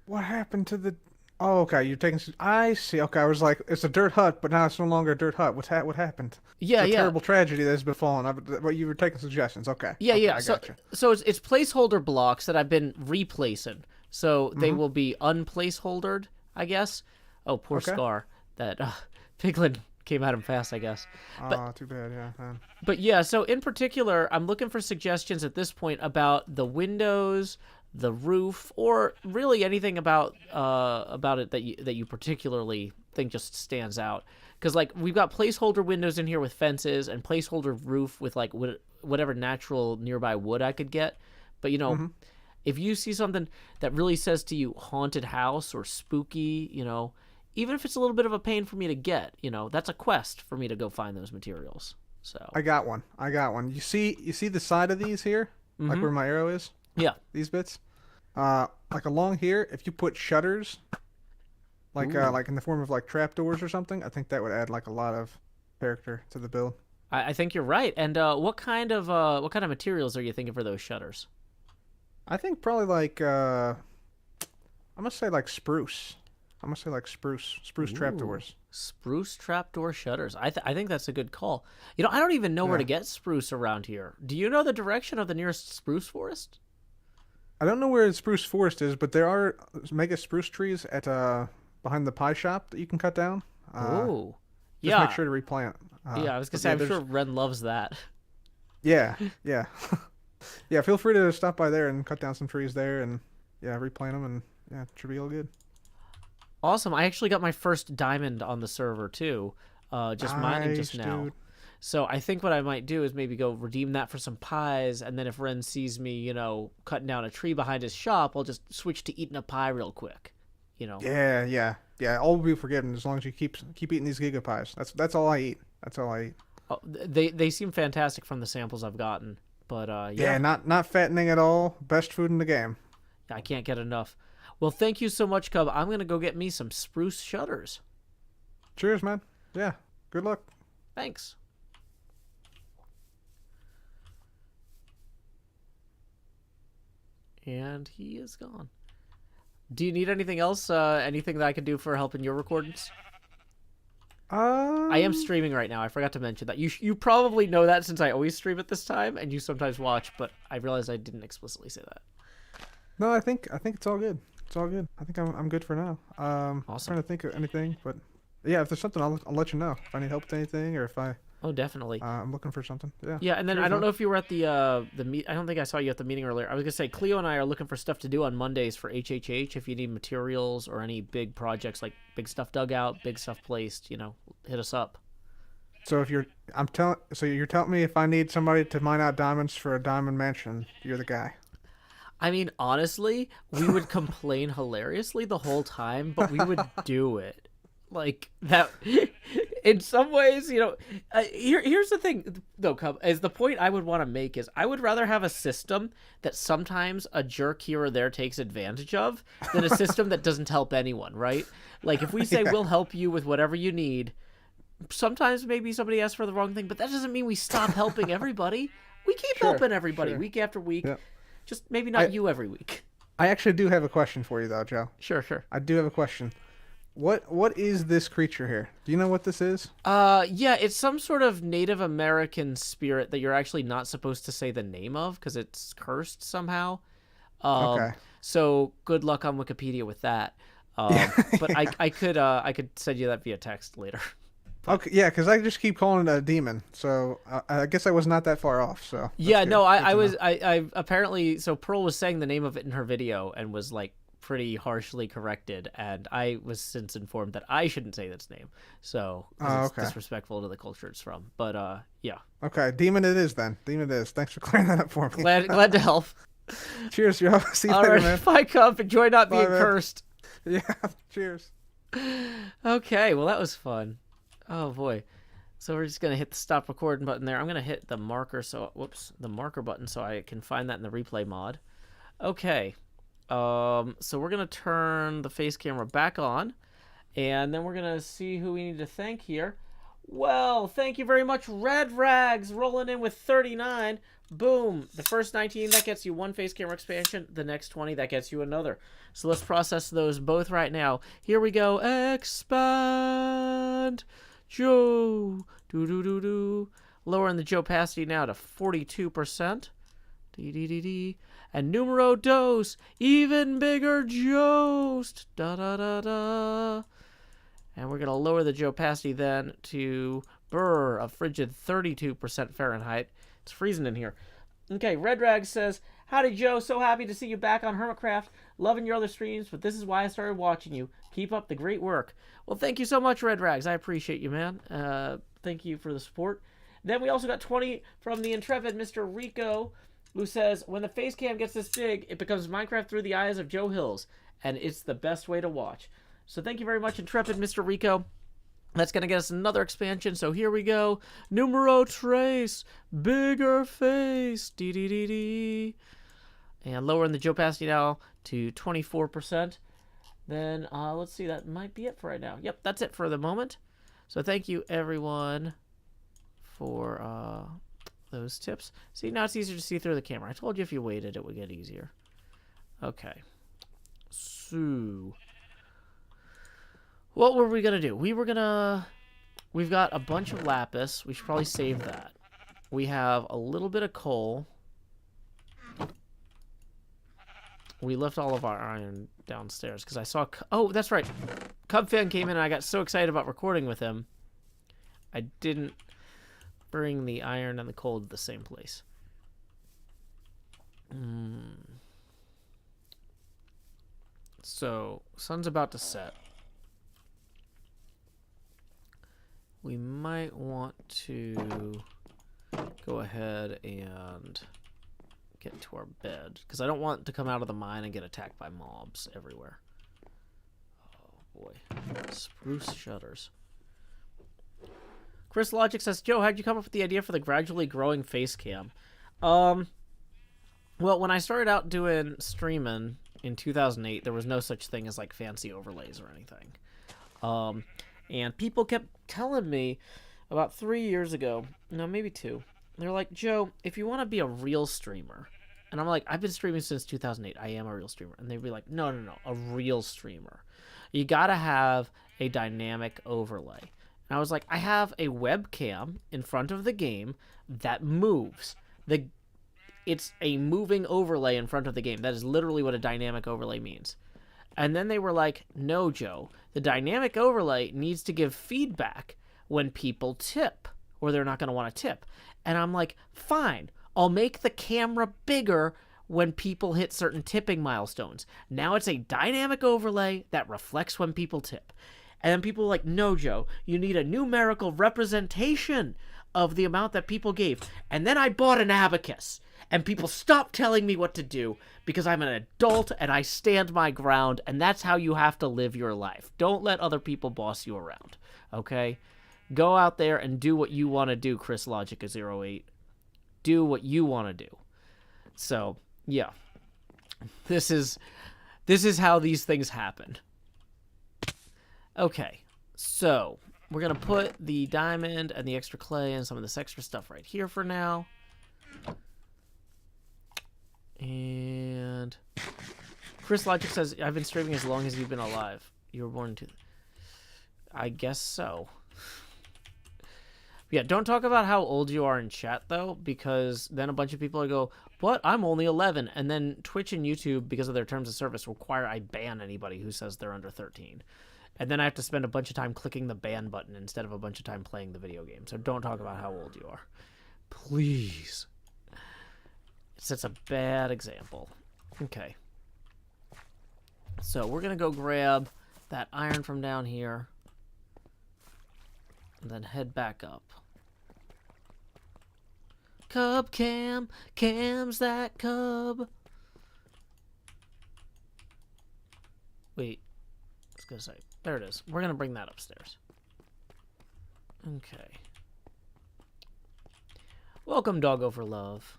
What happened to the... Oh, okay, you're taking... I see. Okay, I was like, it's a dirt hut, but now it's no longer a dirt hut. What happened? Yeah, it's a terrible tragedy that has befallen. But you were taking suggestions. Okay. Yeah, okay, yeah. I gotcha. So it's placeholder blocks that I've been replacing. So they will be unplaceholdered, I guess. Oh, poor Scar. That Piglin came at him fast, I guess. But, too bad, yeah. Man. But yeah, so in particular, I'm looking for suggestions at this point about the windows, the roof, or really anything about it that you particularly think just stands out. Because like we've got placeholder windows in here with fences and placeholder roof with like whatever natural nearby wood I could get. But you know, if you see something that really says to you haunted house or spooky, you know, even if it's a little bit of a pain for me to get, you know, that's a quest for me to go find those materials. So I got one. You see the side of these here, like where my arrow is. Yeah. These bits, like along here, if you put shutters, like in the form of like trapdoors or something, I think that would add like a lot of character to the build. I think you're right. And what kind of materials are you thinking for those shutters? I think probably like I'm gonna say like spruce. Spruce trapdoors. Spruce trapdoor shutters. I think that's a good call. You know, I don't even know where to get spruce around here. Do you know the direction of the nearest spruce forest? I don't know where the spruce forest is, but there are mega spruce trees at behind the pie shop that you can cut down. Oh, just make sure to replant. Yeah, I was gonna say, I'm sure Ren loves that. Yeah, yeah, yeah. Feel free to stop by there and cut down some trees there, and yeah, replant them, and yeah, it should be all good. Awesome. I actually got my first diamond on the server too, just mining just now. Dude. So I think what I might do is maybe go redeem that for some pies, and then if Ren sees me, you know, cutting down a tree behind his shop, I'll just switch to eating a pie real quick. You know. Yeah. All will be forgiven as long as you keep eating these giga pies. That's all I eat. Oh, they seem fantastic from the samples I've gotten, but yeah, not fattening at all. Best food in the game. I can't get enough. Well, thank you so much, Cub. I'm gonna go get me some spruce shutters. Cheers, man. Yeah. Good luck. Thanks. And he is gone. Do you need anything else? Anything that I can do for helping your recordings? I am streaming right now. I forgot to mention that. You probably know that since I always stream at this time, and you sometimes watch. But I realized I didn't explicitly say that. No, I think it's all good. It's all good. I think I'm good for now. Awesome. I'm trying to think of anything, but yeah, if there's something, I'll let you know. If I need help with anything, or if I Oh, definitely. I'm looking for something. Yeah. Yeah, and then Cheers, I don't man. know if you were at the meet. I don't think I saw you at the meeting earlier. I was gonna say Cleo and I are looking for stuff to do on Mondays for HHH. If you need materials or any big projects like big stuff dug out, big stuff placed, hit us up. So you're telling me if I need somebody to mine out diamonds for a diamond mansion, you're the guy. I mean, honestly, we would complain hilariously the whole time, but we would do it. Like that. In some ways, here's the thing, though, Cub, is the point I would want to make is I would rather have a system that sometimes a jerk here or there takes advantage of than a system that doesn't help anyone, right? Like, if we say we'll help you with whatever you need, sometimes maybe somebody asks for the wrong thing, but that doesn't mean we stop helping everybody. We keep helping everybody week after week. Yep. Just maybe not you every week. I actually do have a question for you, though, Joe. Sure. I do have a question. What is this creature here? Do you know what this is? Yeah, it's some sort of Native American spirit that you're actually not supposed to say the name of because it's cursed somehow. Okay. So good luck on Wikipedia with that. But I could send you that via text later. Okay, yeah, because I just keep calling it a demon, so I guess I was not that far off. So that's Yeah, good. no, Good to I was know. I apparently so Pearl was saying the name of it in her video and was like pretty harshly corrected, and I was since informed that I shouldn't say its name, so 'cause it's okay. disrespectful to the culture it's from. But yeah, Okay, demon it is then. Demon it is. Thanks for clearing that up for me. glad to help. Cheers, Joe. See you All later, right, man. bye, Cup. Enjoy not Bye, being man. cursed. Yeah. Cheers. Okay, well that was fun. Oh boy. So we're just gonna hit the stop recording button there. I'm gonna hit the marker the marker button so I can find that in the replay mod. Okay. So we're gonna turn the face camera back on, and then we're gonna see who we need to thank here. Well, thank you very much, Red Rags, rolling in with 39. Boom. The first 19, that gets you one face camera expansion. The next 20, that gets you another. So let's process those both right now. Here we go. Expand. Joe. Do. Lowering the Joe opacity now to 42%. Dee. And numero dos. Even bigger Jost. Da. And we're going to lower the Joe opacity then to a frigid 32% Fahrenheit. It's freezing in here. Okay, Red Rag says, "Howdy, Joe. So happy to see you back on HermitCraft. Loving your other streams, but this is why I started watching you. Keep up the great work." Well, thank you so much, Red Rags. I appreciate you, man. Thank you for the support. Then we also got 20 from the intrepid Mr. Rico, who says, "When the face cam gets this big, it becomes Minecraft through the eyes of Joe Hills, and it's the best way to watch." So thank you very much, intrepid Mr. Rico. That's going to get us another expansion, so here we go. Numero tres, bigger face, dee. And lowering the Joe opacity now to 24%. Then, let's see, that might be it for right now. Yep, that's it for the moment. So thank you, everyone, for those tips. See, now it's easier to see through the camera. I told you if you waited, it would get easier. Okay. So what were we going to do? We've got a bunch of lapis. We should probably save that. We have a little bit of coal. We left all of our iron downstairs because I saw... Oh, that's right. Cubfan came in and I got so excited about recording with him. I didn't bring the iron and the coal to the same place. So, sun's about to set. We might want to go ahead and get to our bed, because I don't want to come out of the mine and get attacked by mobs everywhere. Oh boy. Spruce shutters. Chris Logic says, "Joe, how'd you come up with the idea for the gradually growing face cam?" Well, when I started out doing streaming in 2008, there was no such thing as like fancy overlays or anything. And people kept telling me about 3 years ago, no, maybe 2. They're like, "Joe, if you want to be a real streamer," and I'm like, "I've been streaming since 2008. I am a real streamer." And they'd be like, No, a real streamer. You gotta have a dynamic overlay. And I was like, I have a webcam in front of the game that moves. It's a moving overlay in front of the game. That is literally what a dynamic overlay means. And then they were like, "No, Joe, the dynamic overlay needs to give feedback when people tip or they're not going to want to tip. And I'm like, fine, I'll make the camera bigger when people hit certain tipping milestones. Now it's a dynamic overlay that reflects when people tip. And then people are like, no, Joe, you need a numerical representation of the amount that people gave. And then I bought an abacus. And people stopped telling me what to do because I'm an adult and I stand my ground. And that's how you have to live your life. Don't let other people boss you around. Okay? Go out there and do what you want to do, Chris Logica 08. Do what you want to do. So, yeah. This is how these things happen. Okay, so we're going to put the diamond and the extra clay and some of this extra stuff right here for now. And Chris Logic says, I've been streaming as long as you've been alive. You were born to... I guess so. Yeah, don't talk about how old you are in chat, though, because then a bunch of people will go, what? I'm only 11. And then Twitch and YouTube, because of their terms of service, require I ban anybody who says they're under 13. And then I have to spend a bunch of time clicking the ban button instead of a bunch of time playing the video game. So don't talk about how old you are. Please. It sets a bad example. Okay. So we're going to go grab that iron from down here. And then head back up. Cub cam. Cam's that cub. Wait. I was going to say. There it is. We're going to bring that upstairs. Okay. Welcome, Doggo for Love.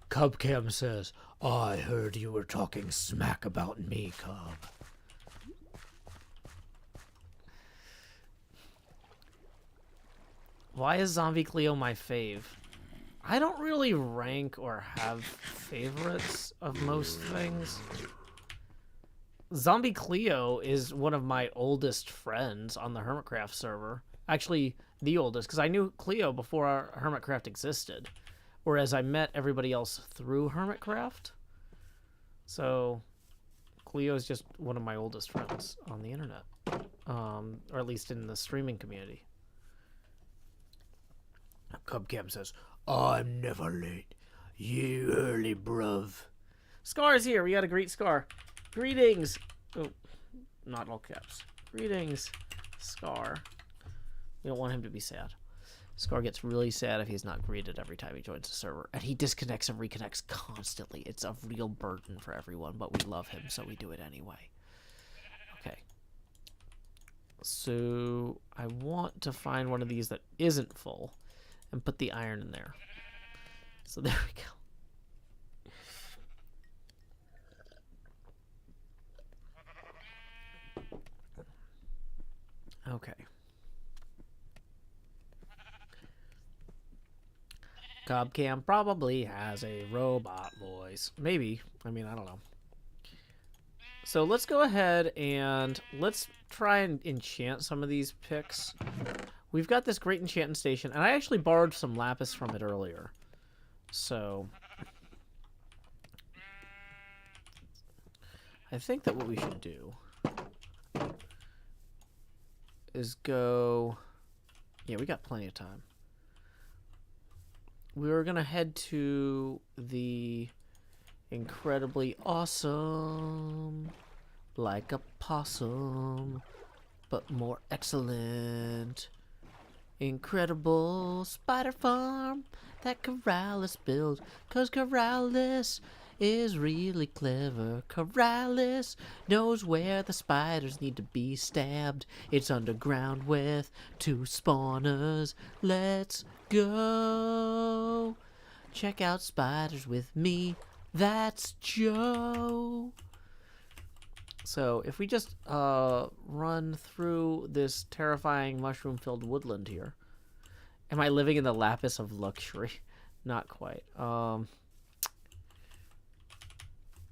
Cubcam says, I heard you were talking smack about me, Cub. Why is Zombie Cleo my fave? I don't really rank or have favorites of most things. Zombie Cleo is one of my oldest friends on the HermitCraft server. Actually, the oldest, because I knew Cleo before our HermitCraft existed. Whereas I met everybody else through HermitCraft. So, Cleo is just one of my oldest friends on the internet. Or at least in the streaming community. Cubcam says, I'm never late. You early, bruv. Scar's here. We got a great Scar. Greetings. Oh, not all caps. Greetings, Scar. We don't want him to be sad. Scar gets really sad if he's not greeted every time he joins the server. And he disconnects and reconnects constantly. It's a real burden for everyone, but we love him, so we do it anyway. Okay. So, I want to find one of these that isn't full and put the iron in there. So there we go. Okay. Cubcam probably has a robot voice. Maybe. I mean, I don't know. So let's go ahead and let's try and enchant some of these picks. We've got this great enchanting station, and I actually borrowed some lapis from it earlier. So I think that what we should do is go... Yeah, we got plenty of time. We're going to head to the incredibly awesome, like a possum, but more excellent, incredible spider farm that Corrales built, 'cause Corrales is really clever. Corrales knows where the spiders need to be stabbed. It's underground with 2 spawners. Let's go. Check out spiders with me. That's Joe. So if we just run through this terrifying mushroom-filled woodland here. Am I living in the lapis of luxury? Not quite.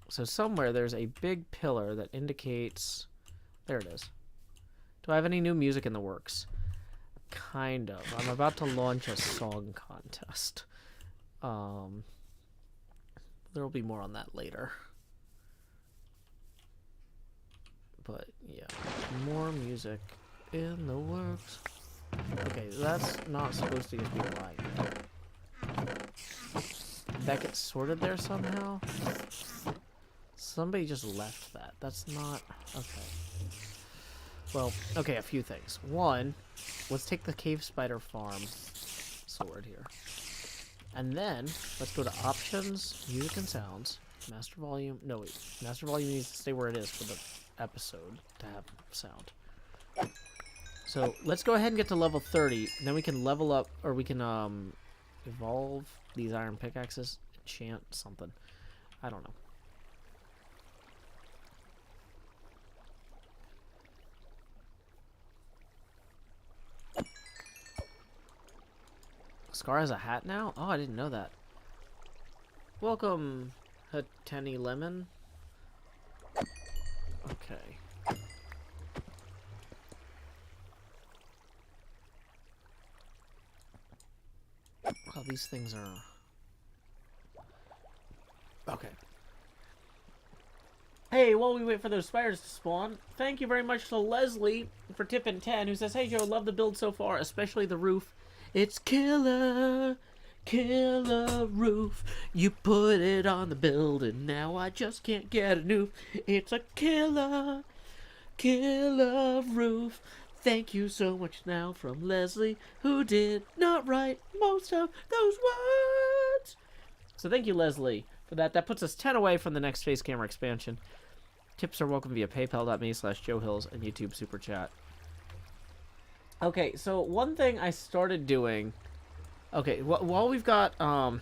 So somewhere there's a big pillar that indicates... There it is. Do I have any new music in the works? Kind of. I'm about to launch a song contest. There will be more on that later. But yeah, more music in the works. Okay, that's not supposed to just be lying. That gets sorted there somehow? Somebody just left that. That's not... Okay. Well, okay, a few things. One, let's take the cave spider farm sword here. And then, let's go to options, music and sounds, master volume. No, wait. Master volume needs to stay where it is for the episode to have sound. So, let's go ahead and get to level 30. Then we can level up, or we can, evolve these iron pickaxes, enchant something. I don't know. Scar has a hat now? Oh, I didn't know that. Welcome, Hateni Lemon. Okay. Oh, these things are... Okay. Hey, while we wait for those spiders to spawn, thank you very much to Leslie for tipping 10, who says, hey Joe, love the build so far, especially the roof. It's killer, killer roof. You put it on the building, now I just can't get a noof. It's a killer, killer roof. Thank you so much now from Leslie, who did not write most of those words. So thank you, Leslie, for that. That puts us 10 away from the next face camera expansion. Tips are welcome via paypal.me/JoeHills and YouTube Super Chat. Okay, so one thing I started doing... Okay, while we've got, while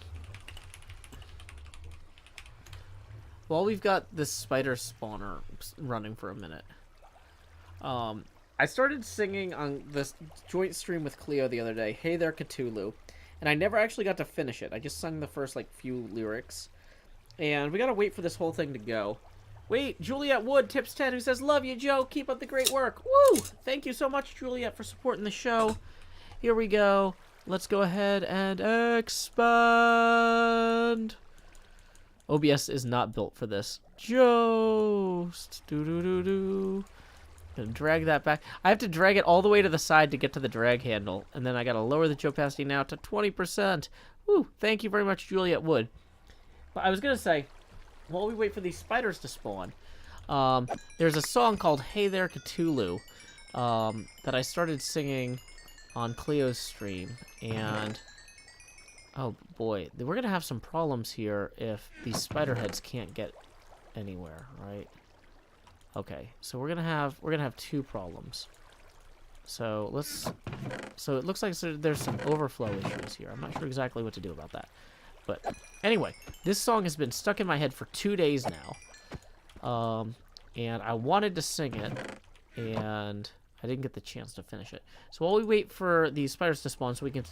we've got this spider spawner running for a minute, I started singing on this joint stream with Cleo the other day, Hey There Cthulhu, and I never actually got to finish it. I just sung the first, like, few lyrics, and we gotta wait for this whole thing to go. Wait, Juliet Wood tips 10, who says, love you, Joe. Keep up the great work. Woo! Thank you so much, Juliet, for supporting the show. Here we go. Let's go ahead and expand. OBS is not built for this. Just do-do-do-do. Gonna drag that back. I have to drag it all the way to the side to get to the drag handle. And then I gotta lower the opacity now to 20%. Woo! Thank you very much, Juliet Wood. But I was gonna say... While we wait for these spiders to spawn, there's a song called Hey There Cthulhu that I started singing on Cleo's stream, and oh boy, we're gonna have some problems here if these spider heads can't get anywhere, right? Okay, so we're gonna have two problems. So it looks like there's some overflow issues here. I'm not sure exactly what to do about that. But anyway, this song has been stuck in my head for 2 days now. And I wanted to sing it, and I didn't get the chance to finish it. So while we wait for these spiders to spawn so we can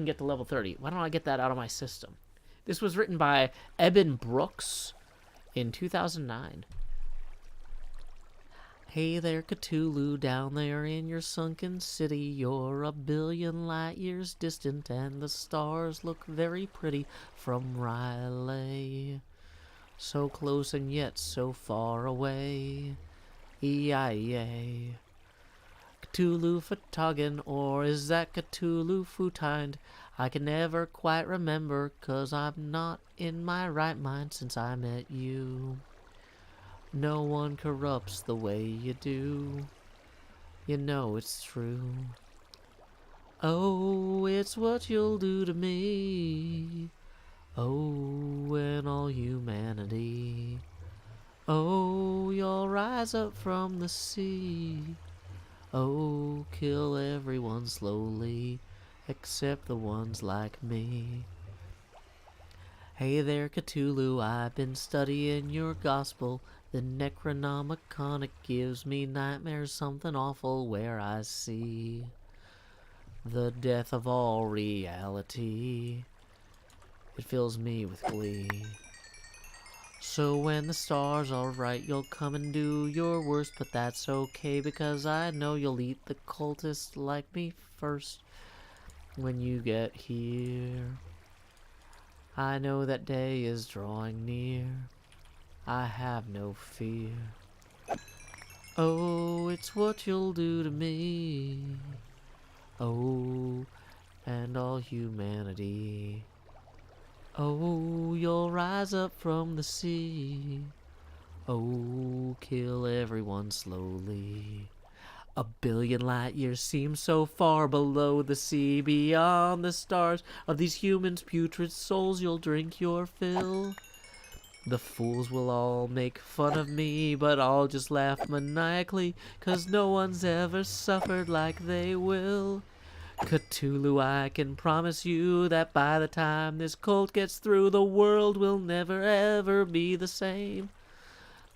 get to level 30, why don't I get that out of my system? This was written by Eben Brooks in 2009. Hey there, Cthulhu, down there in your sunken city. You're a billion light years distant, and the stars look very pretty from Riley. So close and yet so far away. E-I-E-A. Cthulhu Fatagan, or is that Cthulhu Futind? I can never quite remember, 'cause I'm not in my right mind since I met you. No one corrupts the way you do. You know it's true. Oh, it's what you'll do to me. Oh, and all humanity. Oh, you'll rise up from the sea. Oh, kill everyone slowly, except the ones like me. Hey there, Cthulhu, I've been studying your gospel. The Necronomicon, it gives me nightmares, something awful where I see the death of all reality. It fills me with glee. So when the stars are right, you'll come and do your worst, but that's okay, because I know you'll eat the cultists like me first when you get here. I know that day is drawing near. I have no fear. Oh, it's what you'll do to me. Oh, and all humanity. Oh, you'll rise up from the sea. Oh, kill everyone slowly. A billion light years seem so far below the sea, beyond the stars of these humans' putrid souls. You'll drink your fill. The fools will all make fun of me, but I'll just laugh maniacally, 'cause no one's ever suffered like they will. Cthulhu, I can promise you that by the time this cult gets through, the world will never ever be the same.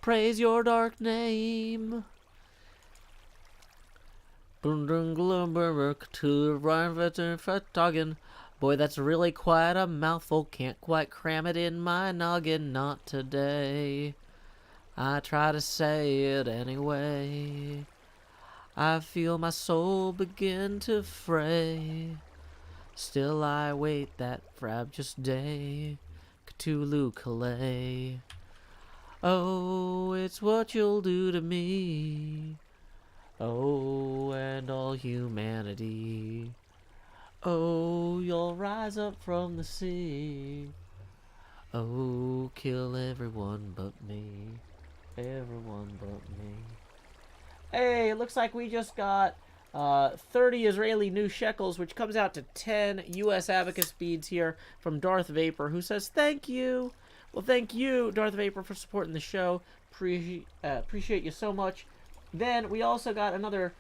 Praise your dark name. Boy, that's really quite a mouthful. Can't quite cram it in my noggin. Not today. I try to say it anyway. I feel my soul begin to fray. Still I wait that frabjous day. Cthulhu Calais. Oh, it's what you'll do to me. Oh, and all humanity. Oh, you'll rise up from the sea. Oh, kill everyone but me. Everyone but me. Hey, it looks like we just got 30 Israeli new shekels, which comes out to 10 U.S. abacus beads here from Darth Vapor, who says, thank you. Well, thank you, Darth Vapor, for supporting the show. Appreciate you so much. Then we also got another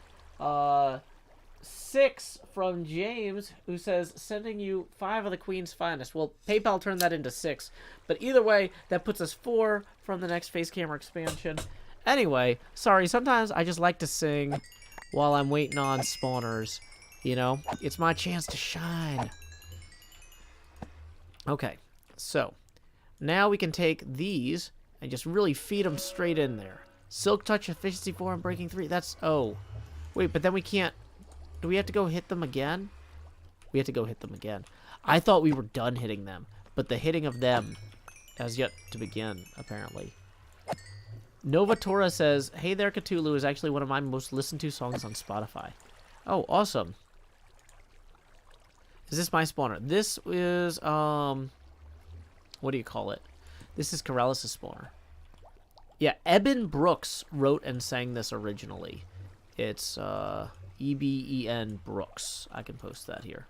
6 from James, who says, sending you 5 of the Queen's finest. Well, PayPal turned that into 6. But either way, that puts us 4 from the next face camera expansion. Anyway, sorry, sometimes I just like to sing while I'm waiting on spawners. You know, it's my chance to shine. Okay, so now we can take these and just really feed them straight in there. Silk Touch, Efficiency 4, and Breaking 3. That's... Oh. Wait, but then we can't... Do we have to go hit them again? We have to go hit them again. I thought we were done hitting them, but the hitting of them has yet to begin, apparently. Nova Tora says, Hey There Cthulhu is actually one of my most listened to songs on Spotify. Oh, awesome. Is this my spawner? This is, what do you call it? This is Corellis' spawner. Yeah, Eben Brooks wrote and sang this originally. It's, E-B-E-N Brooks. I can post that here.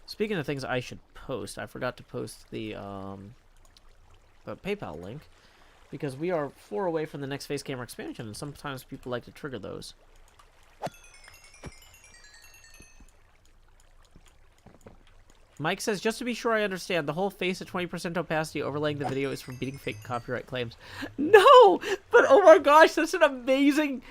Speaking of things I should post, I forgot to post the PayPal link, because we are 4 away from the next face camera expansion, and sometimes people like to trigger those. Mike says, just to be sure I understand, the whole face at 20% opacity overlaying the video is for beating fake copyright claims. No! But oh my gosh, that's an amazing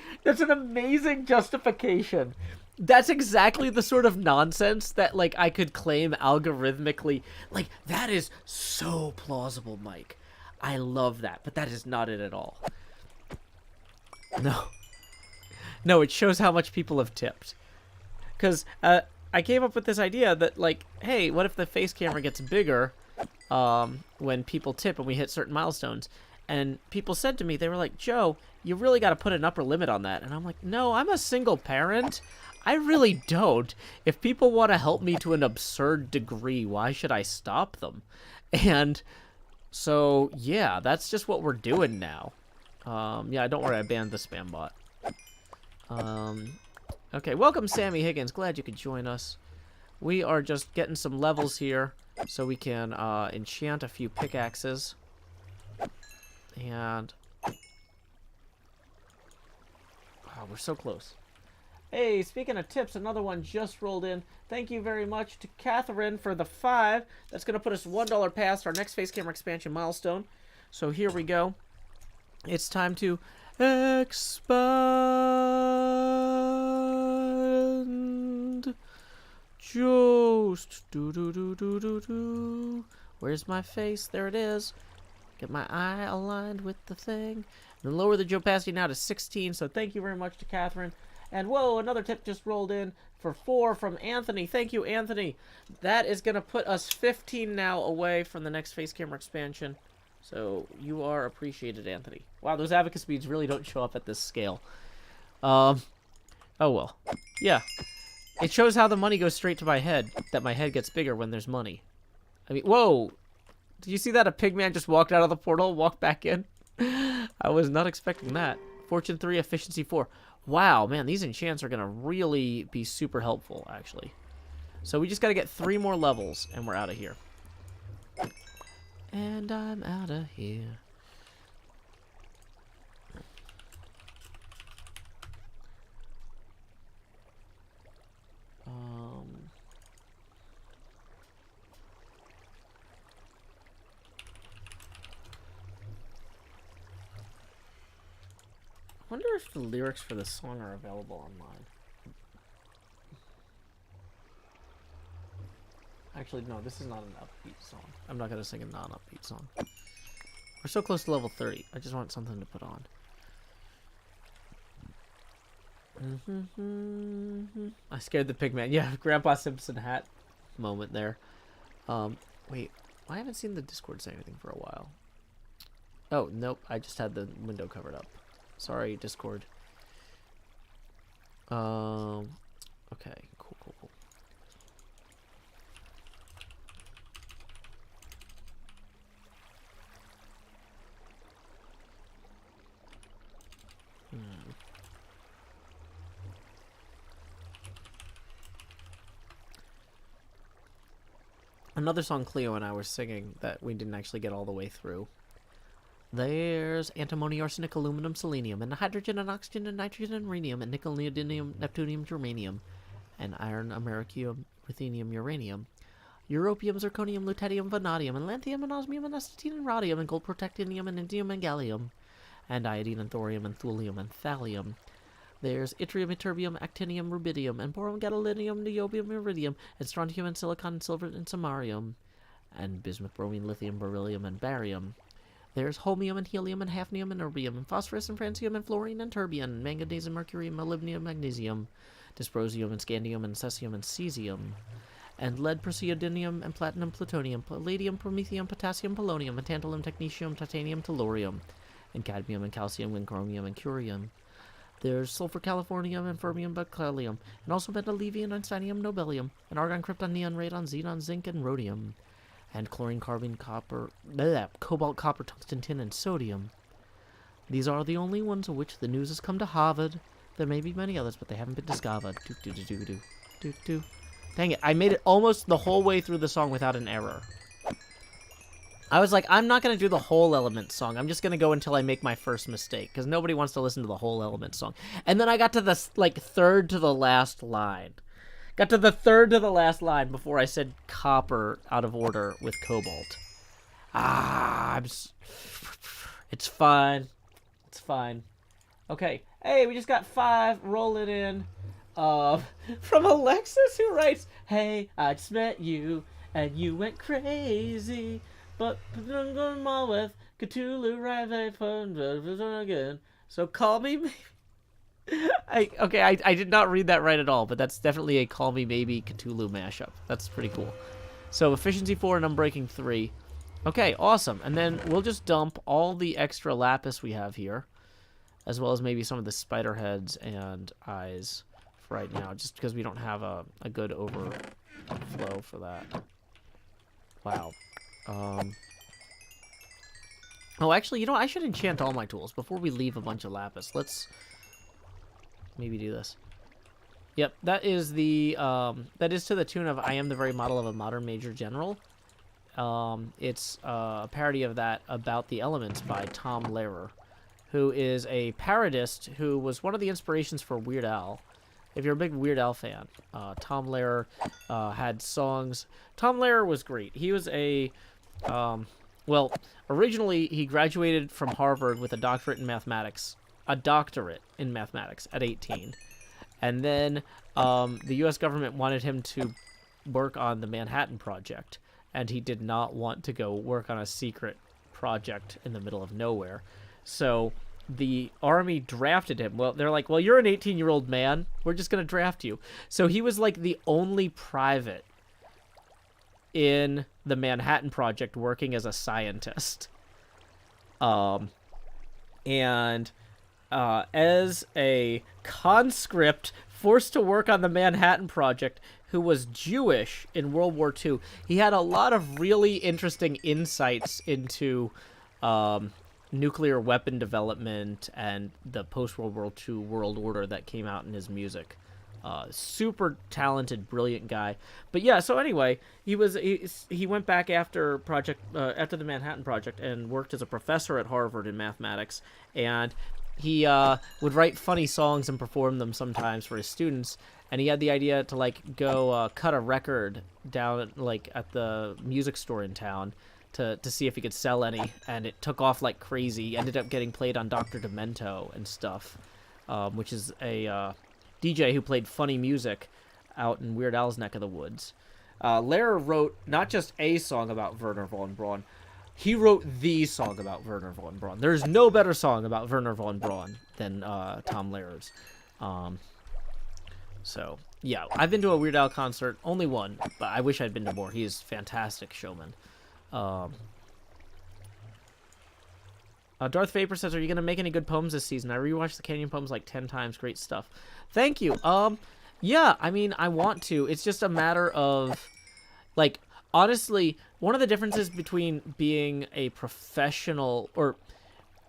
justification. That's exactly the sort of nonsense that, like, I could claim algorithmically. Like, that is so plausible, Mike. I love that, but that is not it at all. No. No, it shows how much people have tipped. Because, I came up with this idea that, like, hey, what if the face camera gets bigger when people tip and we hit certain milestones? And people said to me, they were like, Joe, you really got to put an upper limit on that. And I'm like, no, I'm a single parent. I really don't. If people want to help me to an absurd degree, why should I stop them? And so, yeah, that's just what we're doing now. Yeah, don't worry, I banned the spam bot. Okay, welcome Sammy Higgins. Glad you could join us. We are just getting some levels here so we can enchant a few pickaxes. And... wow, we're so close. Hey, speaking of tips, another one just rolled in. Thank you very much to Catherine for the 5. That's going to put us $1 past our next face camera expansion milestone. So here we go. It's time to expand. Just do. Where's my face? There it is. Get my eye aligned with the thing. And lower the opacity now to 16. So thank you very much to Catherine. And whoa, another tip just rolled in for 4 from Anthony. Thank you, Anthony. That is going to put us 15 now away from the next face camera expansion. So you are appreciated, Anthony. Wow, those abacus beads really don't show up at this scale. Oh well. Yeah. It shows how the money goes straight to my head, that my head gets bigger when there's money. I mean, whoa! Did you see that? A pigman just walked out of the portal, walked back in? I was not expecting that. Fortune 3, efficiency 4. Wow, man, these enchants are going to really be super helpful, actually. So we just got to get 3 more levels, and we're out of here. And I'm out of here. I wonder if the lyrics for this song are available online. Actually, no, this is not an upbeat song. I'm not going to sing a non-upbeat song. We're so close to level 30. I just want something to put on. I scared the pigman. Yeah, Grandpa Simpson hat moment there. Wait, I haven't seen the Discord say anything for a while. Oh, nope, I just had the window covered up. Sorry, Discord. Okay, cool. Another song Cleo and I were singing that we didn't actually get all the way through. There's antimony, arsenic, aluminum, selenium, and hydrogen, and oxygen, and nitrogen, and rhenium, and nickel, neodymium, neptunium, germanium, and iron, americium, ruthenium, uranium, europium, zirconium, lutetium, vanadium, and lanthium, and osmium, and astatine, and rhodium, and gold, protactinium, and indium, and gallium, and iodine, and thorium, and thulium, and thallium. There's yttrium, ytterbium, actinium, rubidium, and boron, gadolinium, niobium, iridium, and strontium, and silicon, and silver, and samarium, and bismuth, bromine, lithium, beryllium, and barium. There's holmium and helium and hafnium and erbium and phosphorus and francium and fluorine and terbium and manganese and mercury and molybdenum, magnesium, dysprosium and scandium and cesium and cesium, and lead, praseodymium and platinum, plutonium, palladium, promethium, potassium, polonium, and tantalum, technetium, titanium, tellurium, and cadmium and calcium and chromium and curium. There's sulfur, californium, and fermium, berkelium, and also benzaldehyde, einsteinium, nobelium, and argon, krypton, neon, radon, xenon, zinc, and rhodium. And chlorine, carbon, copper, cobalt, copper, tungsten, tin, and sodium. These are the only ones of which the news has come to Harvard. There may be many others, but they haven't been discovered. Dang it, I made it almost the whole way through the song without an error. I was like, I'm not going to do the whole Element song. I'm just going to go until I make my first mistake, because nobody wants to listen to the whole Element song. And then I got to the, third to the last line. Got to the third to the last line before I said copper out of order with cobalt. It's fine. It's fine. Okay. Hey, we just got 5 rolling in. From Alexis, who writes, "Hey, I just met you, and you went crazy. But I'm going mall with Cthulhu right fun again. So call me maybe." I did not read that right at all, but that's definitely a Call Me Maybe Cthulhu mashup. That's pretty cool. So efficiency 4 and unbreaking 3. Okay, awesome. And then we'll just dump all the extra lapis we have here, as well as maybe some of the spider heads and eyes for right now, just because we don't have a good overflow for that. Wow. Oh, actually, I should enchant all my tools before we leave a bunch of lapis. Let's maybe do this. Yep, that is to the tune of "I Am the Very Model of a Modern Major General." It's a parody of that about the elements by Tom Lehrer, who is a parodist who was one of the inspirations for Weird Al. If you're a big Weird Al fan, Tom Lehrer had songs. Tom Lehrer was great. He was originally he graduated from Harvard with a doctorate in mathematics at 18. And then the U.S. government wanted him to work on the Manhattan Project, and he did not want to go work on a secret project in the middle of nowhere. So the army drafted him. Well, they're like, well, you're an 18-year-old man. We're just going to draft you. So he was like the only private in the Manhattan Project working as a scientist. And as a conscript forced to work on the Manhattan Project who was Jewish in World War II, he had a lot of really interesting insights into nuclear weapon development and the post-World War II world order that came out in his music. Super talented, brilliant guy. But yeah, so anyway, he went back after after the Manhattan Project and worked as a professor at Harvard in mathematics, and he would write funny songs and perform them sometimes for his students. And he had the idea to like go cut a record down like at the music store in town to see if he could sell any, and it took off like crazy. He ended up getting played on Dr. Demento and stuff, which is a DJ who played funny music out in Weird Al's neck of the woods. Lehrer wrote not just a song about Werner von Braun, he wrote the song about Werner von Braun. There's no better song about Werner von Braun than Tom Lehrer's. So, yeah, I've been to a Weird Al concert, only one, but I wish I'd been to more. He is a fantastic showman. Darth Vapor says, are you going to make any good poems this season? I rewatched the Canyon poems like 10 times. Great stuff. Thank you. Yeah, I mean, I want to. It's just a matter of, like, honestly, one of the differences between being a professional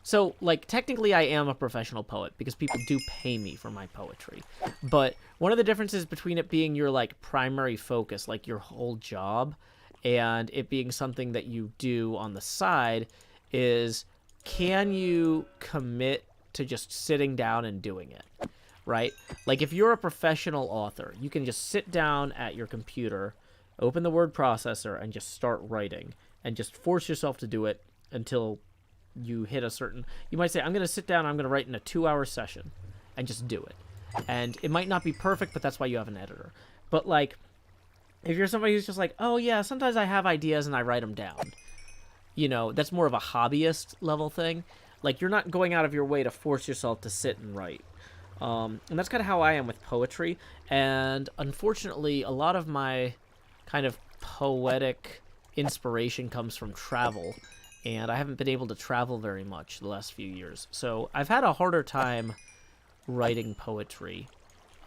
so, like, technically I am a professional poet because people do pay me for my poetry. But one of the differences between it being your, like, primary focus, like your whole job, and it being something that you do on the side is, can you commit to just sitting down and doing it, right? Like, if you're a professional author, you can just sit down at your computer, open the word processor, and just start writing, and just force yourself to do it until you hit a certain... You might say, I'm going to sit down, I'm going to write in a 2-hour session, and just do it. And it might not be perfect, but that's why you have an editor. But, like, if you're somebody who's just like, oh, yeah, sometimes I have ideas and I write them down, you know, that's more of a hobbyist level thing. Like, you're not going out of your way to force yourself to sit and write. And that's kind of how I am with poetry. And unfortunately, a lot of my kind of poetic inspiration comes from travel. And I haven't been able to travel very much the last few years. So I've had a harder time writing poetry.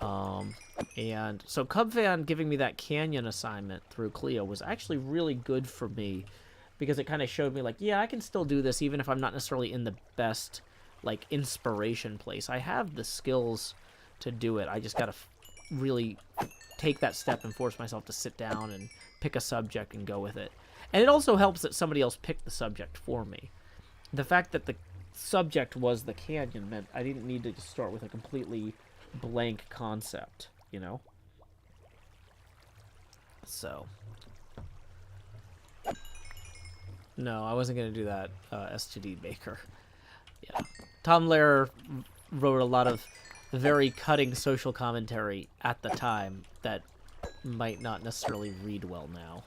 And so Cubfan giving me that Canyon assignment through Cleo was actually really good for me, because it kind of showed me, like, yeah, I can still do this even if I'm not necessarily in the best, like, inspiration place. I have the skills to do it. I just got to really take that step and force myself to sit down and pick a subject and go with it. And it also helps that somebody else picked the subject for me. The fact that the subject was the canyon meant I didn't need to just start with a completely blank concept, you know? So... No, I wasn't going to do that, S2D Baker. Yeah. Tom Lehrer wrote a lot of very cutting social commentary at the time that might not necessarily read well now.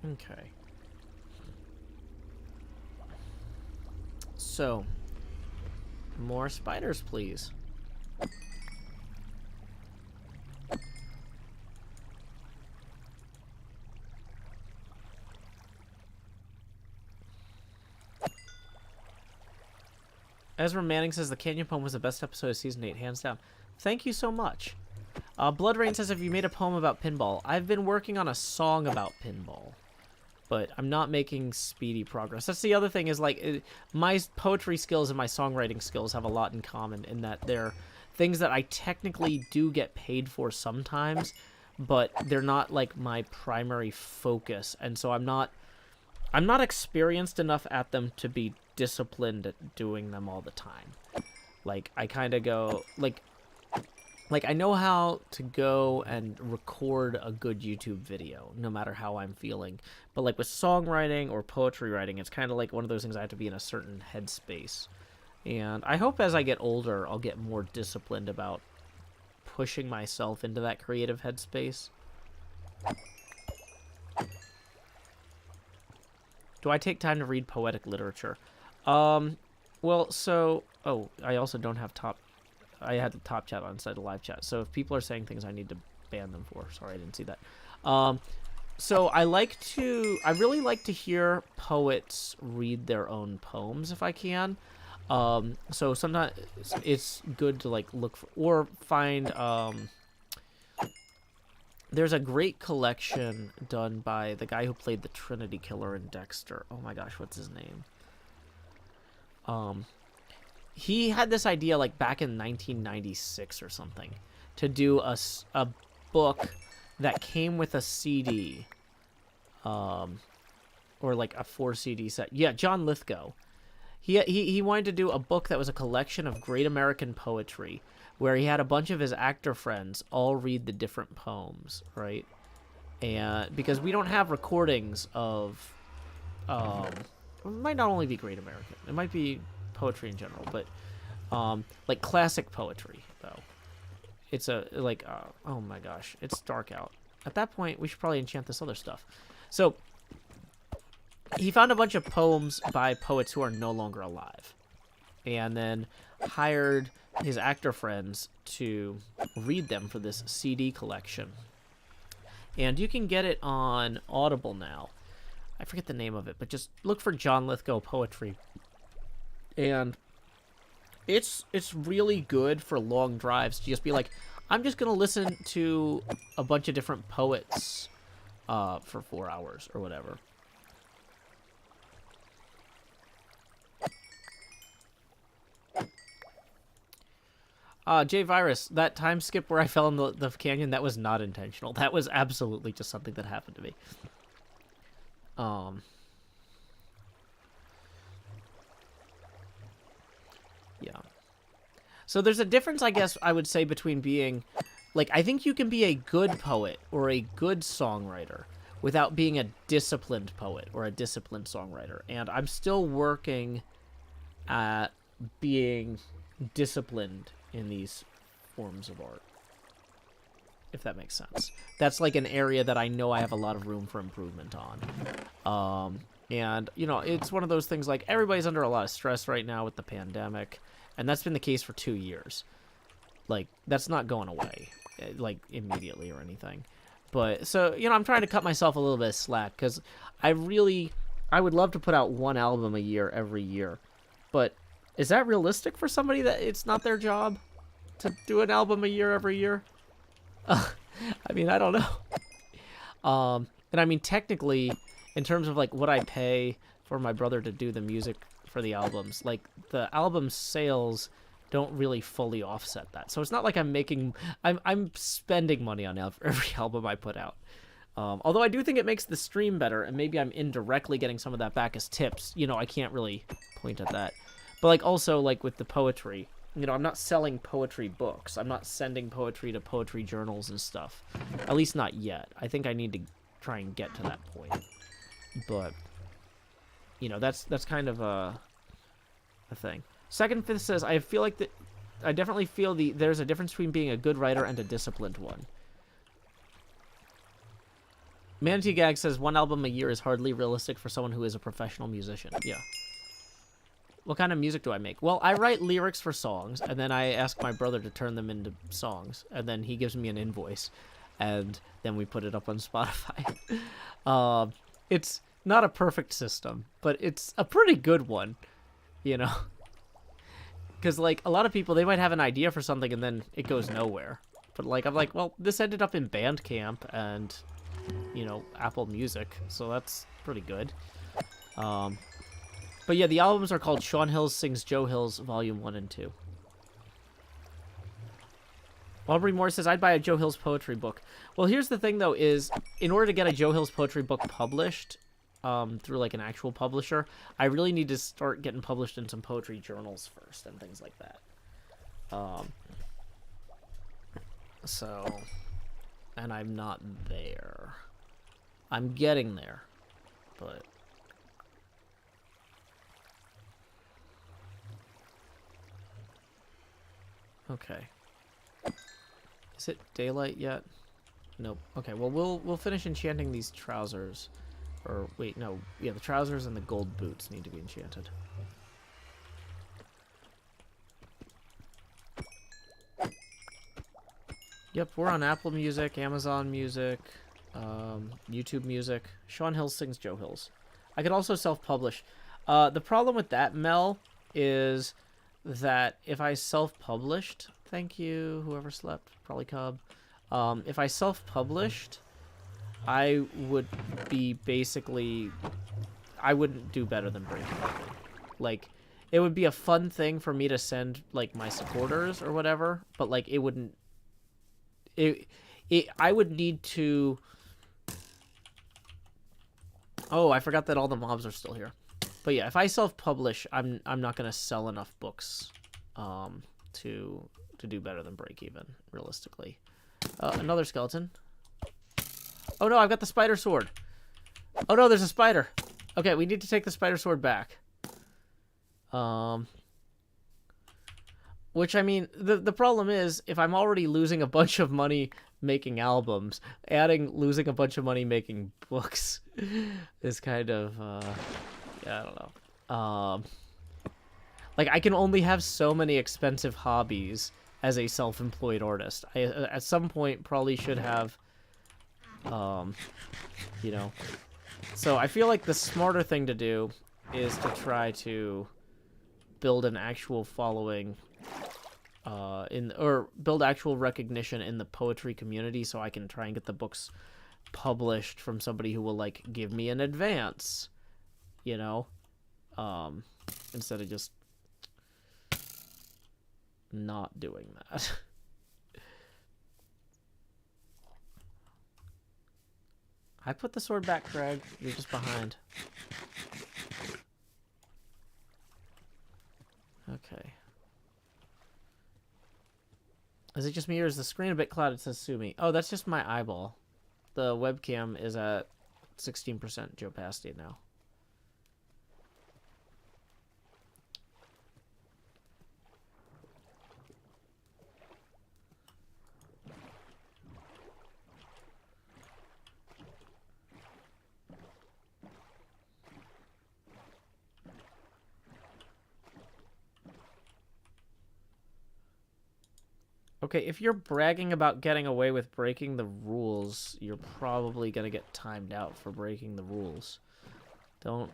Okay. So... more spiders, please. Ezra Manning says the Canyon poem was the best episode of Season 8, hands down. Thank you so much. Blood Rain says, have you made a poem about pinball? I've been working on a song about pinball, but I'm not making speedy progress. That's the other thing, is like my poetry skills and my songwriting skills have a lot in common, in that they're things that I technically do get paid for sometimes, but they're not like my primary focus, and so I'm not experienced enough at them to be disciplined at doing them all the time. Like, I kind of go like I know how to go and record a good YouTube video, no matter how I'm feeling. But like with songwriting or poetry writing, it's kind of like one of those things I have to be in a certain headspace. And I hope as I get older, I'll get more disciplined about pushing myself into that creative headspace. Do I take time to read poetic literature? Well, so... Oh, I also don't have top... I had the top chat on instead of live chat. So if people are saying things I need to ban them for. Sorry, I didn't see that. So I really like to hear poets read their own poems if I can. So sometimes it's good to like look for, or find, there's a great collection done by the guy who played the Trinity Killer in Dexter. Oh my gosh, what's his name? He had this idea like back in 1996 or something to do a book that came with a CD, or like a 4 CD set. Yeah, John Lithgow. He wanted to do a book that was a collection of great American poetry, where he had a bunch of his actor friends all read the different poems, right? And because we don't have recordings of, it might not only be great American, it might be poetry in general, but like classic poetry though. It's oh my gosh, it's dark out. At that point, we should probably enchant this other stuff. So he found a bunch of poems by poets who are no longer alive, and then hired his actor friends to read them for this CD collection. And you can get it on Audible now. I forget the name of it, but just look for John Lithgow poetry. And it's really good for long drives to just be like, I'm just going to listen to a bunch of different poets for 4 hours or whatever. J-Virus, that time skip where I fell in the canyon, that was not intentional. That was absolutely just something that happened to me. Yeah. So there's a difference, I guess, I would say, between being... Like, I think you can be a good poet or a good songwriter without being a disciplined poet or a disciplined songwriter. And I'm still working at being disciplined in these forms of art, if that makes sense. That's like an area that I know I have a lot of room for improvement on. And, you know, it's one of those things like everybody's under a lot of stress right now with the pandemic, and that's been the case for 2 years. Like, that's not going away, like, immediately or anything. But, so, you know, I'm trying to cut myself a little bit of slack, because I would love to put out 1 album a year every year. But is that realistic for somebody that it's not their job to do an album a year every year? I mean, I don't know. And I mean, technically, in terms of like what I pay for my brother to do the music for the albums, like the album sales don't really fully offset that. So it's not like I'm spending money on every album I put out. Although I do think it makes the stream better, and maybe I'm indirectly getting some of that back as tips. You know, I can't really point at that. But like also like with the poetry, you know, I'm not selling poetry books. I'm not sending poetry to poetry journals and stuff. At least not yet. I think I need to try and get to that point. But, you know, that's kind of a thing. Second Fifth says, I definitely feel there's a difference between being a good writer and a disciplined one. Manatee Gag says 1 album a year is hardly realistic for someone who is a professional musician. Yeah. What kind of music do I make? Well, I write lyrics for songs, and then I ask my brother to turn them into songs, and then he gives me an invoice, and then we put it up on Spotify. It's not a perfect system, but it's a pretty good one, you know? Because, like, a lot of people, they might have an idea for something, and then it goes nowhere. But, like, I'm like, well, this ended up in Bandcamp and, you know, Apple Music, so that's pretty good. But yeah, the albums are called Sean Hills Sings Joe Hills Volume 1 and 2. Aubrey Moore says, I'd buy a Joe Hills poetry book. Well, here's the thing, though, is in order to get a Joe Hills poetry book published through, like, an actual publisher, I really need to start getting published in some poetry journals first and things like that. So, and I'm not there. I'm getting there, but... Okay. Is it daylight yet? Nope. Okay, well, we'll finish enchanting these trousers. Or, wait, no. Yeah, the trousers and the gold boots need to be enchanted. Yep, we're on Apple Music, Amazon Music, YouTube Music. Sean Hills sings Joe Hills. I could also self-publish. The problem with that, Mel, is that if I self-published... Thank you, whoever slept. Probably Cub. If I self-published, I would be basically... I wouldn't do better than Breaking Even. Like, it would be a fun thing for me to send, like, my supporters or whatever, but, like, it wouldn't... I would need to... Oh, I forgot that all the mobs are still here. But yeah, if I self-publish, I'm not gonna sell enough books to do better than Break Even, realistically. Another skeleton. Oh no, I've got the spider sword. Oh no, there's a spider. Okay, we need to take the spider sword back. Which, I mean, the problem is, if I'm already losing a bunch of money making albums, losing a bunch of money making books is kind of, yeah, I don't know. Like, I can only have so many expensive hobbies as a self-employed artist. I, at some point, probably should have, you know. So I feel like the smarter thing to do is to try to build an actual following or build actual recognition in the poetry community, so I can try and get the books published from somebody who will, like, give me an advance, you know, instead of just not doing that. I put the sword back, Craig. You're just behind. Okay. Is it just me, or is the screen a bit clouded? It says sue me. Oh, that's just my eyeball. The webcam is at 16% opacity now. Okay, if you're bragging about getting away with breaking the rules, you're probably gonna get timed out for breaking the rules. Don't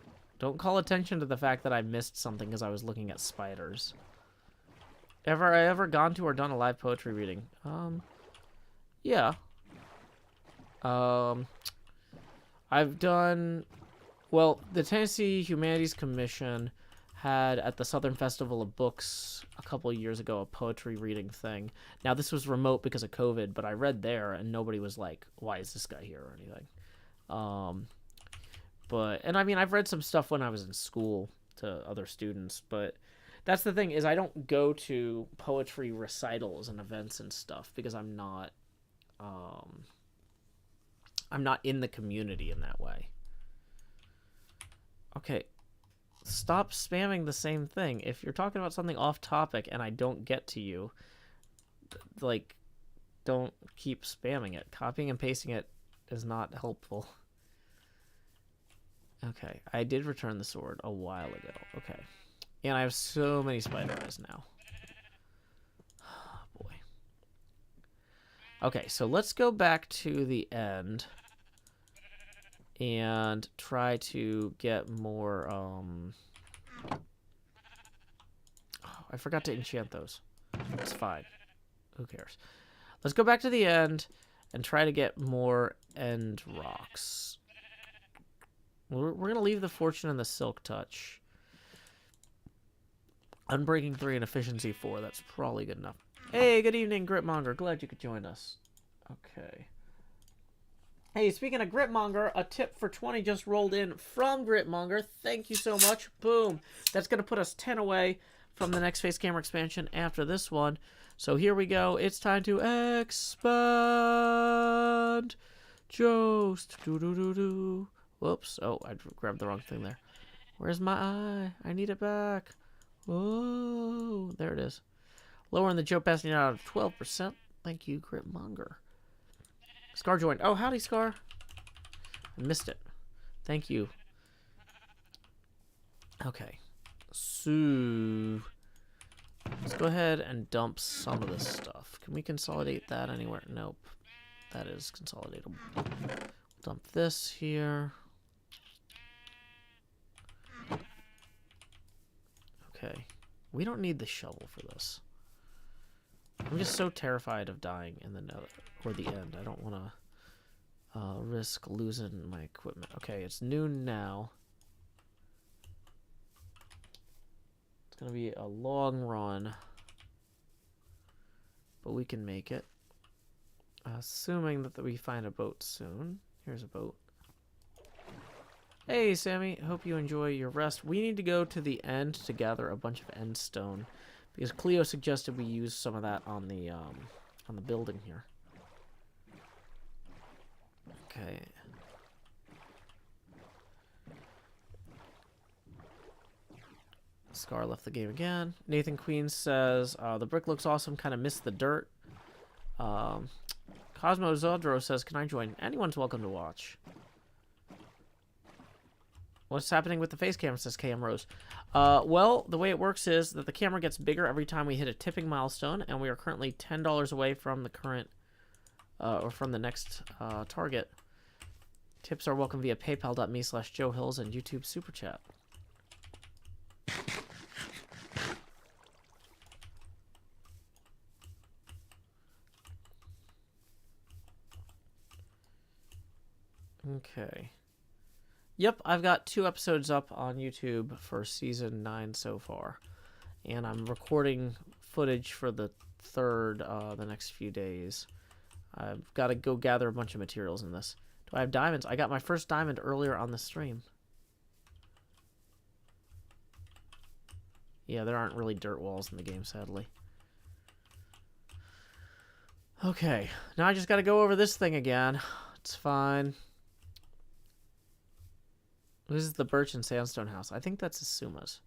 call attention to the fact that I missed something because I was looking at spiders. I ever gone to or done a live poetry reading? Yeah. I've done, well, the Tennessee Humanities Commission had at the Southern Festival of Books a couple of years ago a poetry reading thing. Now, this was remote because of COVID, but I read there and nobody was like, why is this guy here or anything. And I mean, I've read some stuff when I was in school to other students, but that's the thing, is I don't go to poetry recitals and events and stuff because I'm not in the community in that way. Okay. Stop spamming the same thing. If you're talking about something off topic and I don't get to you, like, don't keep spamming it. Copying and pasting it is not helpful. Okay, I did return the sword a while ago. Okay. And I have so many spider eyes now. Oh, boy. Okay, so let's go back to the end and try to get more, oh, I forgot to enchant those. It's fine. Who cares? Let's go back to the end and try to get more end rocks. We're going to leave the fortune and the silk touch. Unbreaking 3 and efficiency 4. That's probably good enough. Hey, good evening, Gritmonger. Glad you could join us. Okay. Hey, speaking of Gritmonger, a tip for 20 just rolled in from Gritmonger. Thank you so much. Boom. That's going to put us 10 away from the next face camera expansion after this one. So here we go. It's time to expand. Jost. Doo-doo-doo-doo. Whoops. Oh, I grabbed the wrong thing there. Where's my eye? I need it back. Oh, there it is. Lowering the Joe passing out of 12%. Thank you, Gritmonger. Scar joined. Oh, howdy, Scar. I missed it. Thank you. Okay. So let's go ahead and dump some of this stuff. Can we consolidate that anywhere? Nope. That is consolidatable. Dump this here. Okay. We don't need the shovel for this. I'm just so terrified of dying in the Nether, or the end. I don't want to risk losing my equipment. Okay, it's noon now. It's going to be a long run, but we can make it. Assuming that we find a boat soon. Here's a boat. Hey, Sammy. Hope you enjoy your rest. We need to go to the end to gather a bunch of end stone, because Cleo suggested we use some of that on the building here. Okay. Scar left the game again. Nathan Queen says, the brick looks awesome, kind of missed the dirt. Cosmo Zodro says, can I join? Anyone's welcome to watch. What's happening with the face camera, says KM Rose. Well, the way it works is that the camera gets bigger every time we hit a tipping milestone, and we are currently $10 away from the current, or from the next target. Tips are welcome via paypal.me/JoeHills and YouTube Super Chat. Okay. Yep, I've got 2 episodes up on YouTube for Season 9 so far. And I'm recording footage for the 3rd the next few days. I've got to go gather a bunch of materials in this. Do I have diamonds? I got my first diamond earlier on the stream. Yeah, there aren't really dirt walls in the game, sadly. Okay, now I just got to go over this thing again. It's fine. This is the birch and sandstone house. I think that's Asuma's.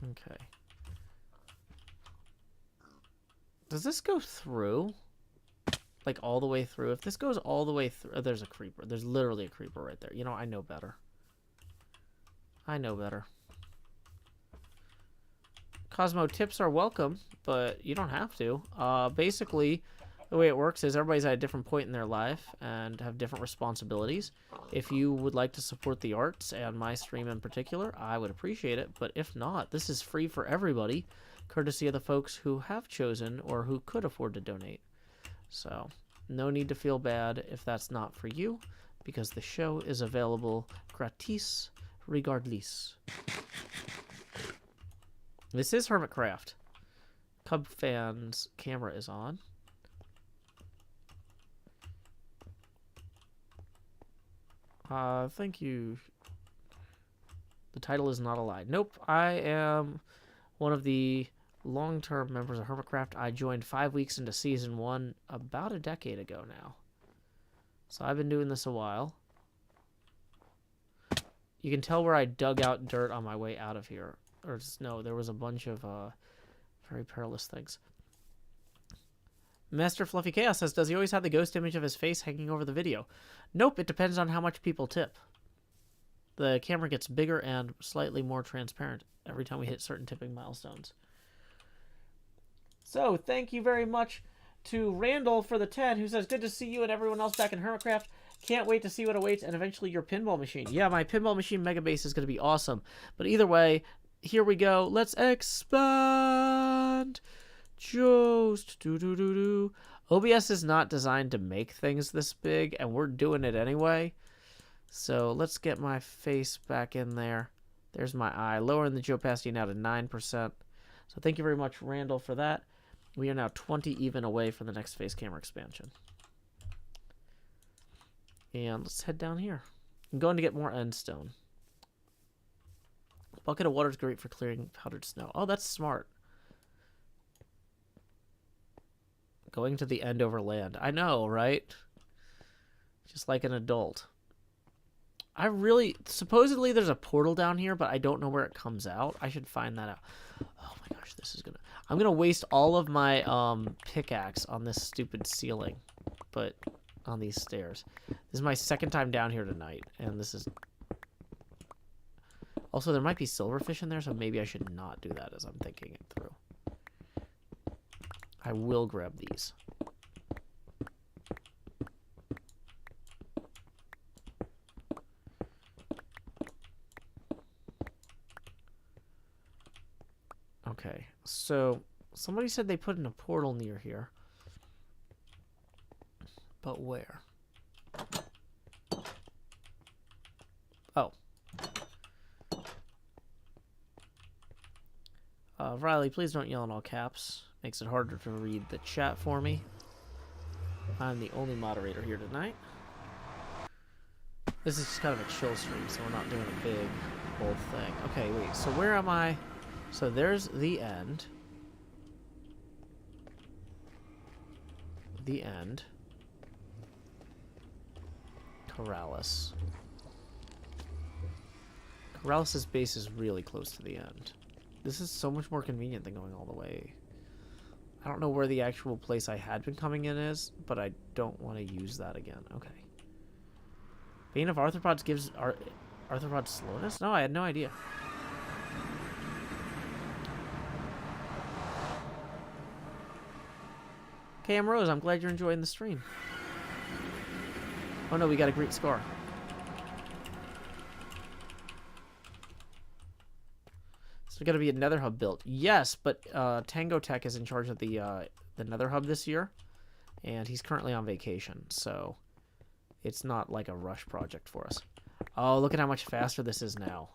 Okay. Does this go through? Like all the way through? If this goes all the way through... Oh, there's a creeper. There's literally a creeper right there. You know, I know better. I know better. Cosmo, tips are welcome, but you don't have to. Basically, the way it works is everybody's at a different point in their life and have different responsibilities. If you would like to support the arts and my stream in particular, I would appreciate it. But if not, this is free for everybody, courtesy of the folks who have chosen or who could afford to donate. So, no need to feel bad if that's not for you, because the show is available gratis regardless. This is HermitCraft. Cubfan's camera is on. Thank you. The title is not a lie. Nope, I am one of the long-term members of HermitCraft. I joined 5 weeks into Season 1 about a decade ago now. So I've been doing this a while. You can tell where I dug out dirt on my way out of here. Or no, there was a bunch of very perilous things. Master Fluffy Chaos says, does he always have the ghost image of his face hanging over the video? Nope, it depends on how much people tip. The camera gets bigger and slightly more transparent every time we hit certain tipping milestones. So, thank you very much to Randall for the 10, who says, good to see you and everyone else back in HermitCraft. Can't wait to see what awaits and eventually your pinball machine. Yeah, my pinball machine mega base is going to be awesome. But either way, here we go. Let's expand. Just do. OBS is not designed to make things this big, and we're doing it anyway. So let's get my face back in there. There's my eye. Lowering the opacity now to 9%. So thank you very much, Randall, for that. We are now 20 even away from the next face camera expansion. And let's head down here. I'm going to get more end stone. Bucket of water is great for clearing powdered snow. Oh, that's smart. Going to the end Overland. I know, right? Just like an adult. supposedly there's a portal down here, but I don't know where it comes out. I should find that out. Oh my gosh, I'm gonna waste all of my pickaxe on this stupid ceiling, but on these stairs. This is my second time down here tonight, and this is... Also, there might be silverfish in there, so maybe I should not do that as I'm thinking it through. I will grab these. Okay, so somebody said they put in a portal near here. But where? Oh. Riley, please don't yell in all caps. Makes it harder to read the chat for me. I'm the only moderator here tonight. This is just kind of a chill stream, so we're not doing a big, bold thing. Okay, wait, so where am I? So there's the end. The end. Corrales. Corrales' base is really close to the end. This is so much more convenient than going all the way. I don't know where the actual place I had been coming in is, but I don't want to use that again. Okay. Bane of Arthropods gives Arthropods slowness? No, I had no idea. Cam Rose, I'm glad you're enjoying the stream. Oh no, we got a Greek scar. So we got to be a Nether hub built. Yes, but Tango Tech is in charge of the Nether hub this year, and he's currently on vacation, so it's not like a rush project for us. Oh, look at how much faster this is now.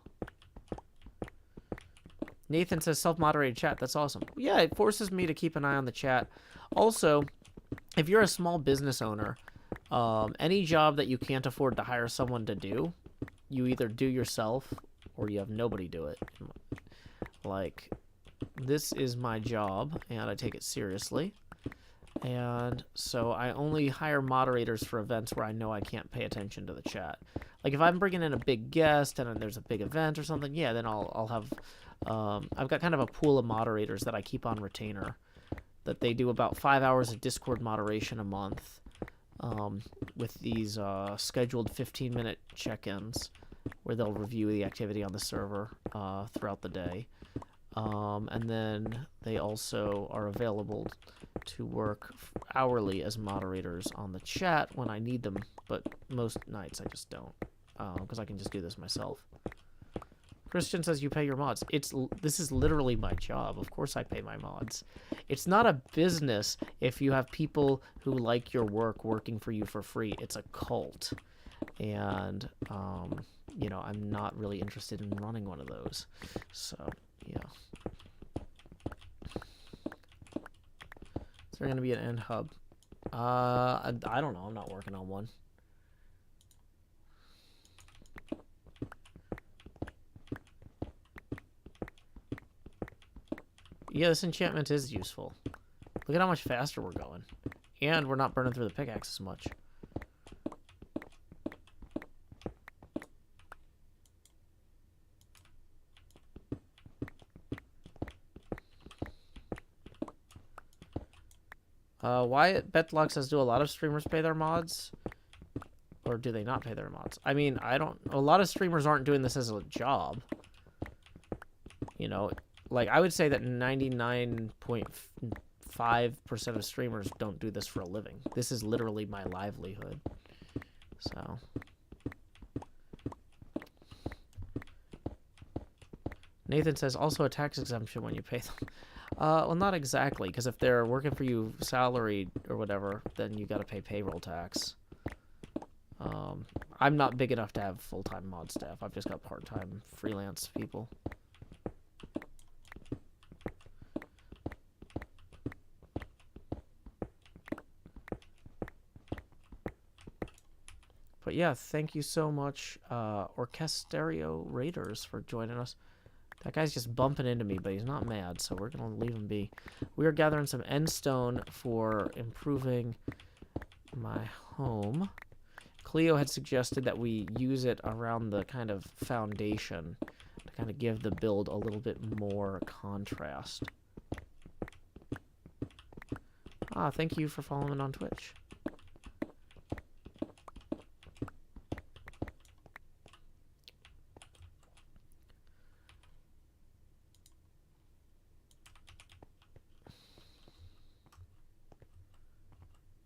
Nathan says self-moderated chat. That's awesome. Yeah, it forces me to keep an eye on the chat. Also, if you're a small business owner, any job that you can't afford to hire someone to do, you either do yourself or you have nobody do it. Like, this is my job, and I take it seriously. And so I only hire moderators for events where I know I can't pay attention to the chat. Like, if I'm bringing in a big guest and there's a big event or something, yeah, then I'll have... I've got kind of a pool of moderators that I keep on retainer. That they do about 5 hours of Discord moderation a month. With these scheduled 15-minute check-ins where they'll review the activity on the server throughout the day. And then they also are available to work hourly as moderators on the chat when I need them, but most nights I just don't, because I can just do this myself. Christian says you pay your mods. This is literally my job. Of course I pay my mods. It's not a business if you have people who like your work working for you for free. It's a cult. And, you know, I'm not really interested in running one of those. So, yeah. Is there going to be an end hub? I don't know. I'm not working on one. Yeah, this enchantment is useful. Look at how much faster we're going. And we're not burning through the pickaxe as much. Wyatt Betlock says, do a lot of streamers pay their mods? Or do they not pay their mods? I mean, a lot of streamers aren't doing this as a job. You know, like, I would say that 99.5% of streamers don't do this for a living. This is literally my livelihood. So. Nathan says, also a tax exemption when you pay them. Well, not exactly, because if they're working for you salaried or whatever, then you got to pay payroll tax. I'm not big enough to have full-time mod staff. I've just got part-time freelance people. But yeah, thank you so much, Orchestereo Raiders, for joining us. That guy's just bumping into me, but he's not mad, so we're going to leave him be. We are gathering some end stone for improving my home. Cleo had suggested that we use it around the kind of foundation to kind of give the build a little bit more contrast. Ah, thank you for following on Twitch.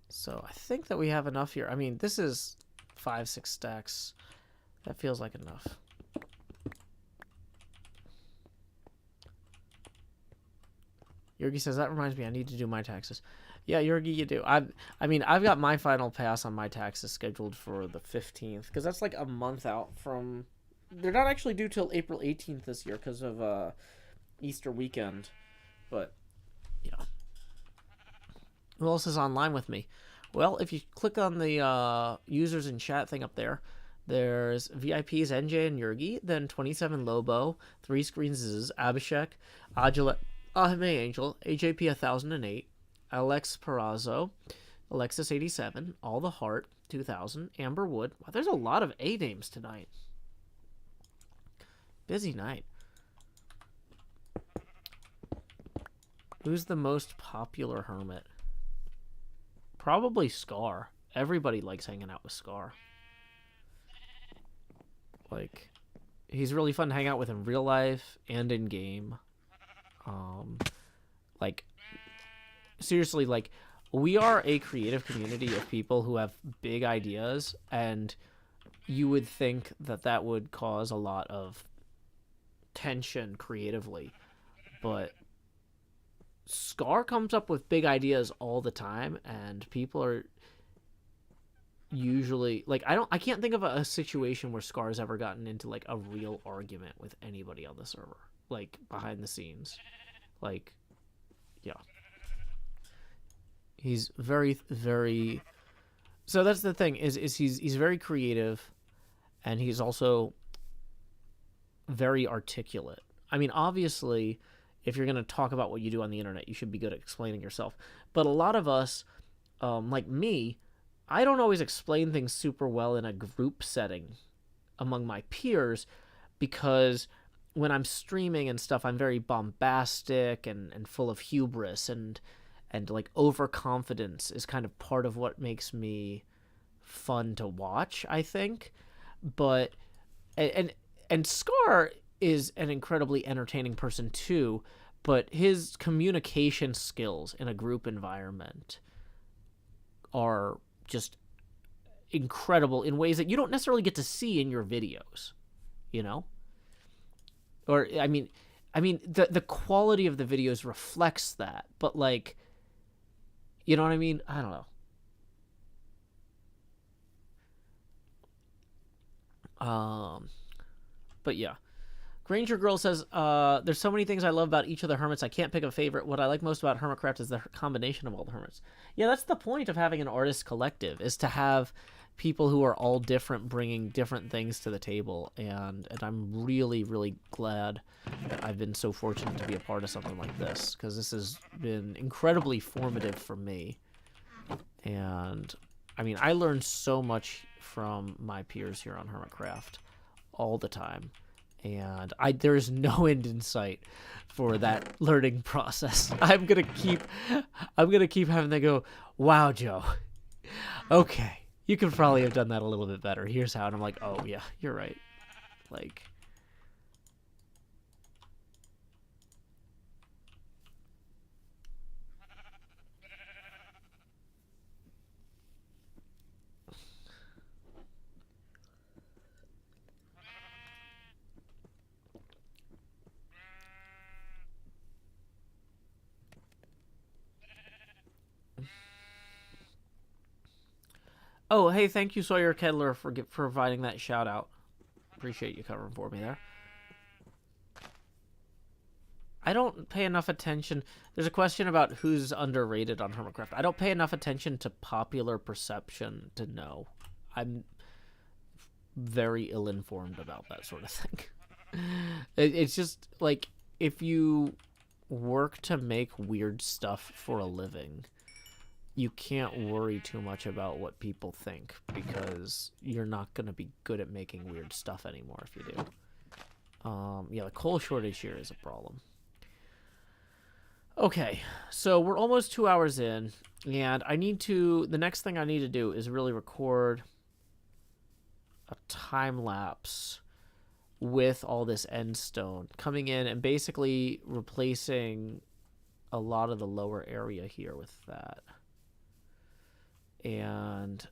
So I think that we have enough here. I mean, this is 5-6 stacks. That feels like enough. Yorgi says, that reminds me, I need to do my taxes. Yeah, Yorgi, you do. I mean, I've got my final pass on my taxes scheduled for the 15th, because that's like a month out from... They're not actually due till April 18th this year because of Easter weekend. But, yeah. Who else is online with me? Well, if you click on the users and chat thing up there, there's VIPs NJ and Yurgi, then 27 Lobo, 3 Screens is Abhishek, Ajala, Ahme Angel, AJP 1008, Alex Perazzo, Alexis 87, All the Heart 2000, Amber Wood. Wow, there's a lot of A names tonight. Busy night. Who's the most popular hermit? Probably Scar. Everybody likes hanging out with Scar. Like, he's really fun to hang out with in real life and in game. Like, seriously, like, we are a creative community of people who have big ideas, and you would think that that would cause a lot of tension creatively, but Scar comes up with big ideas all the time, and people are usually like, I can't think of a situation where Scar's ever gotten into like a real argument with anybody on the server, like behind the scenes. Like, yeah, he's very, very. So that's the thing is he's very creative, and he's also very articulate. I mean, obviously, if you're going to talk about what you do on the internet, you should be good at explaining yourself. But a lot of us, like me, I don't always explain things super well in a group setting among my peers, because when I'm streaming and stuff, I'm very bombastic and full of hubris, and like overconfidence is kind of part of what makes me fun to watch, I think. But and Scar is an incredibly entertaining person too, but his communication skills in a group environment are just incredible in ways that you don't necessarily get to see in your videos, you know? Or I mean the quality of the videos reflects that, but like, you know what I mean? I don't know. But yeah. Granger Girl says, there's so many things I love about each of the hermits. I can't pick a favorite. What I like most about HermitCraft is the combination of all the hermits. Yeah, that's the point of having an artist collective, is to have people who are all different, bringing different things to the table. And I'm really, really glad that I've been so fortunate to be a part of something like this, because this has been incredibly formative for me. And, I mean, I learned so much from my peers here on HermitCraft all the time. And there's no end in sight for that learning process. I'm gonna keep having to go, wow, Joe, okay, you could probably have done that a little bit better. Here's how. And I'm like, oh yeah, you're right. Like, oh, hey, thank you, Sawyer Kedler, for providing that shout out. Appreciate you covering for me there. I don't pay enough attention. There's a question about who's underrated on HermitCraft. I don't pay enough attention to popular perception to know. I'm very ill-informed about that sort of thing. It's just, like, if you work to make weird stuff for a living, you can't worry too much about what people think, because you're not going to be good at making weird stuff anymore if you do. Yeah, the coal shortage here is a problem. Okay, so we're almost 2 hours in, and the next thing I need to do is really record a time lapse with all this end stone coming in and basically replacing a lot of the lower area here with that. And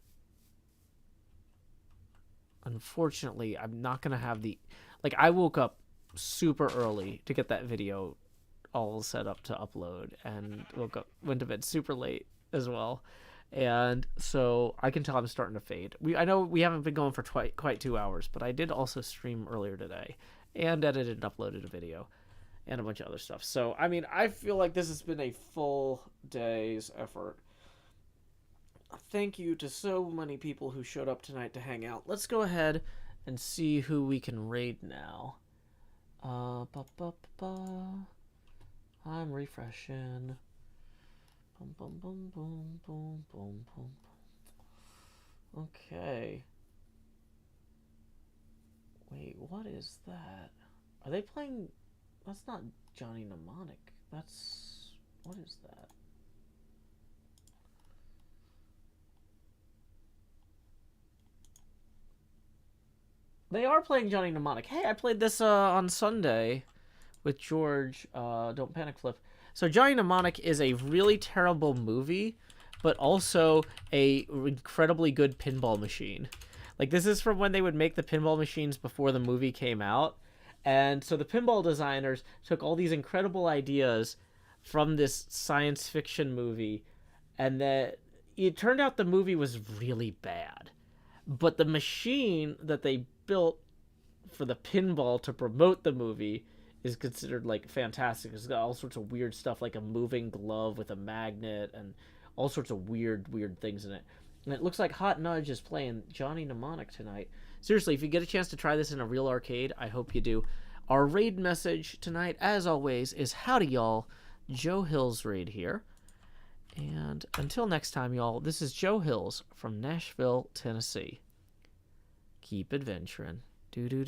unfortunately, I'm not going to have like, I woke up super early to get that video all set up to upload, and went to bed super late as well. And so I can tell I'm starting to fade. I know we haven't been going for quite 2 hours, but I did also stream earlier today and edited and uploaded a video and a bunch of other stuff. So, I mean, I feel like this has been a full day's effort. Thank you to so many people who showed up tonight to hang out. Let's go ahead and see who we can raid now. I'm refreshing. Boom, boom, boom, boom, boom, boom, boom. Okay. Wait, what is that? Are they playing? That's not Johnny Mnemonic. That's... What is that? They are playing Johnny Mnemonic. Hey, I played this on Sunday with George. Don't Panic Flip. So Johnny Mnemonic is a really terrible movie, but also a incredibly good pinball machine. Like, this is from when they would make the pinball machines before the movie came out. And so the pinball designers took all these incredible ideas from this science fiction movie, and that it turned out the movie was really bad. But the machine that they built for the pinball to promote the movie is considered, like, fantastic. It's got all sorts of weird stuff, like a moving glove with a magnet and all sorts of weird things in it. And it looks like Hot Nudge is playing Johnny Mnemonic tonight. Seriously, if you get a chance to try this in a real arcade, I hope you do. Our raid message tonight, as always, is howdy, y'all. Joe Hills raid here. And until next time, y'all, this is Joe Hills from Nashville, Tennessee. Keep adventuring. Doo-doo-doo.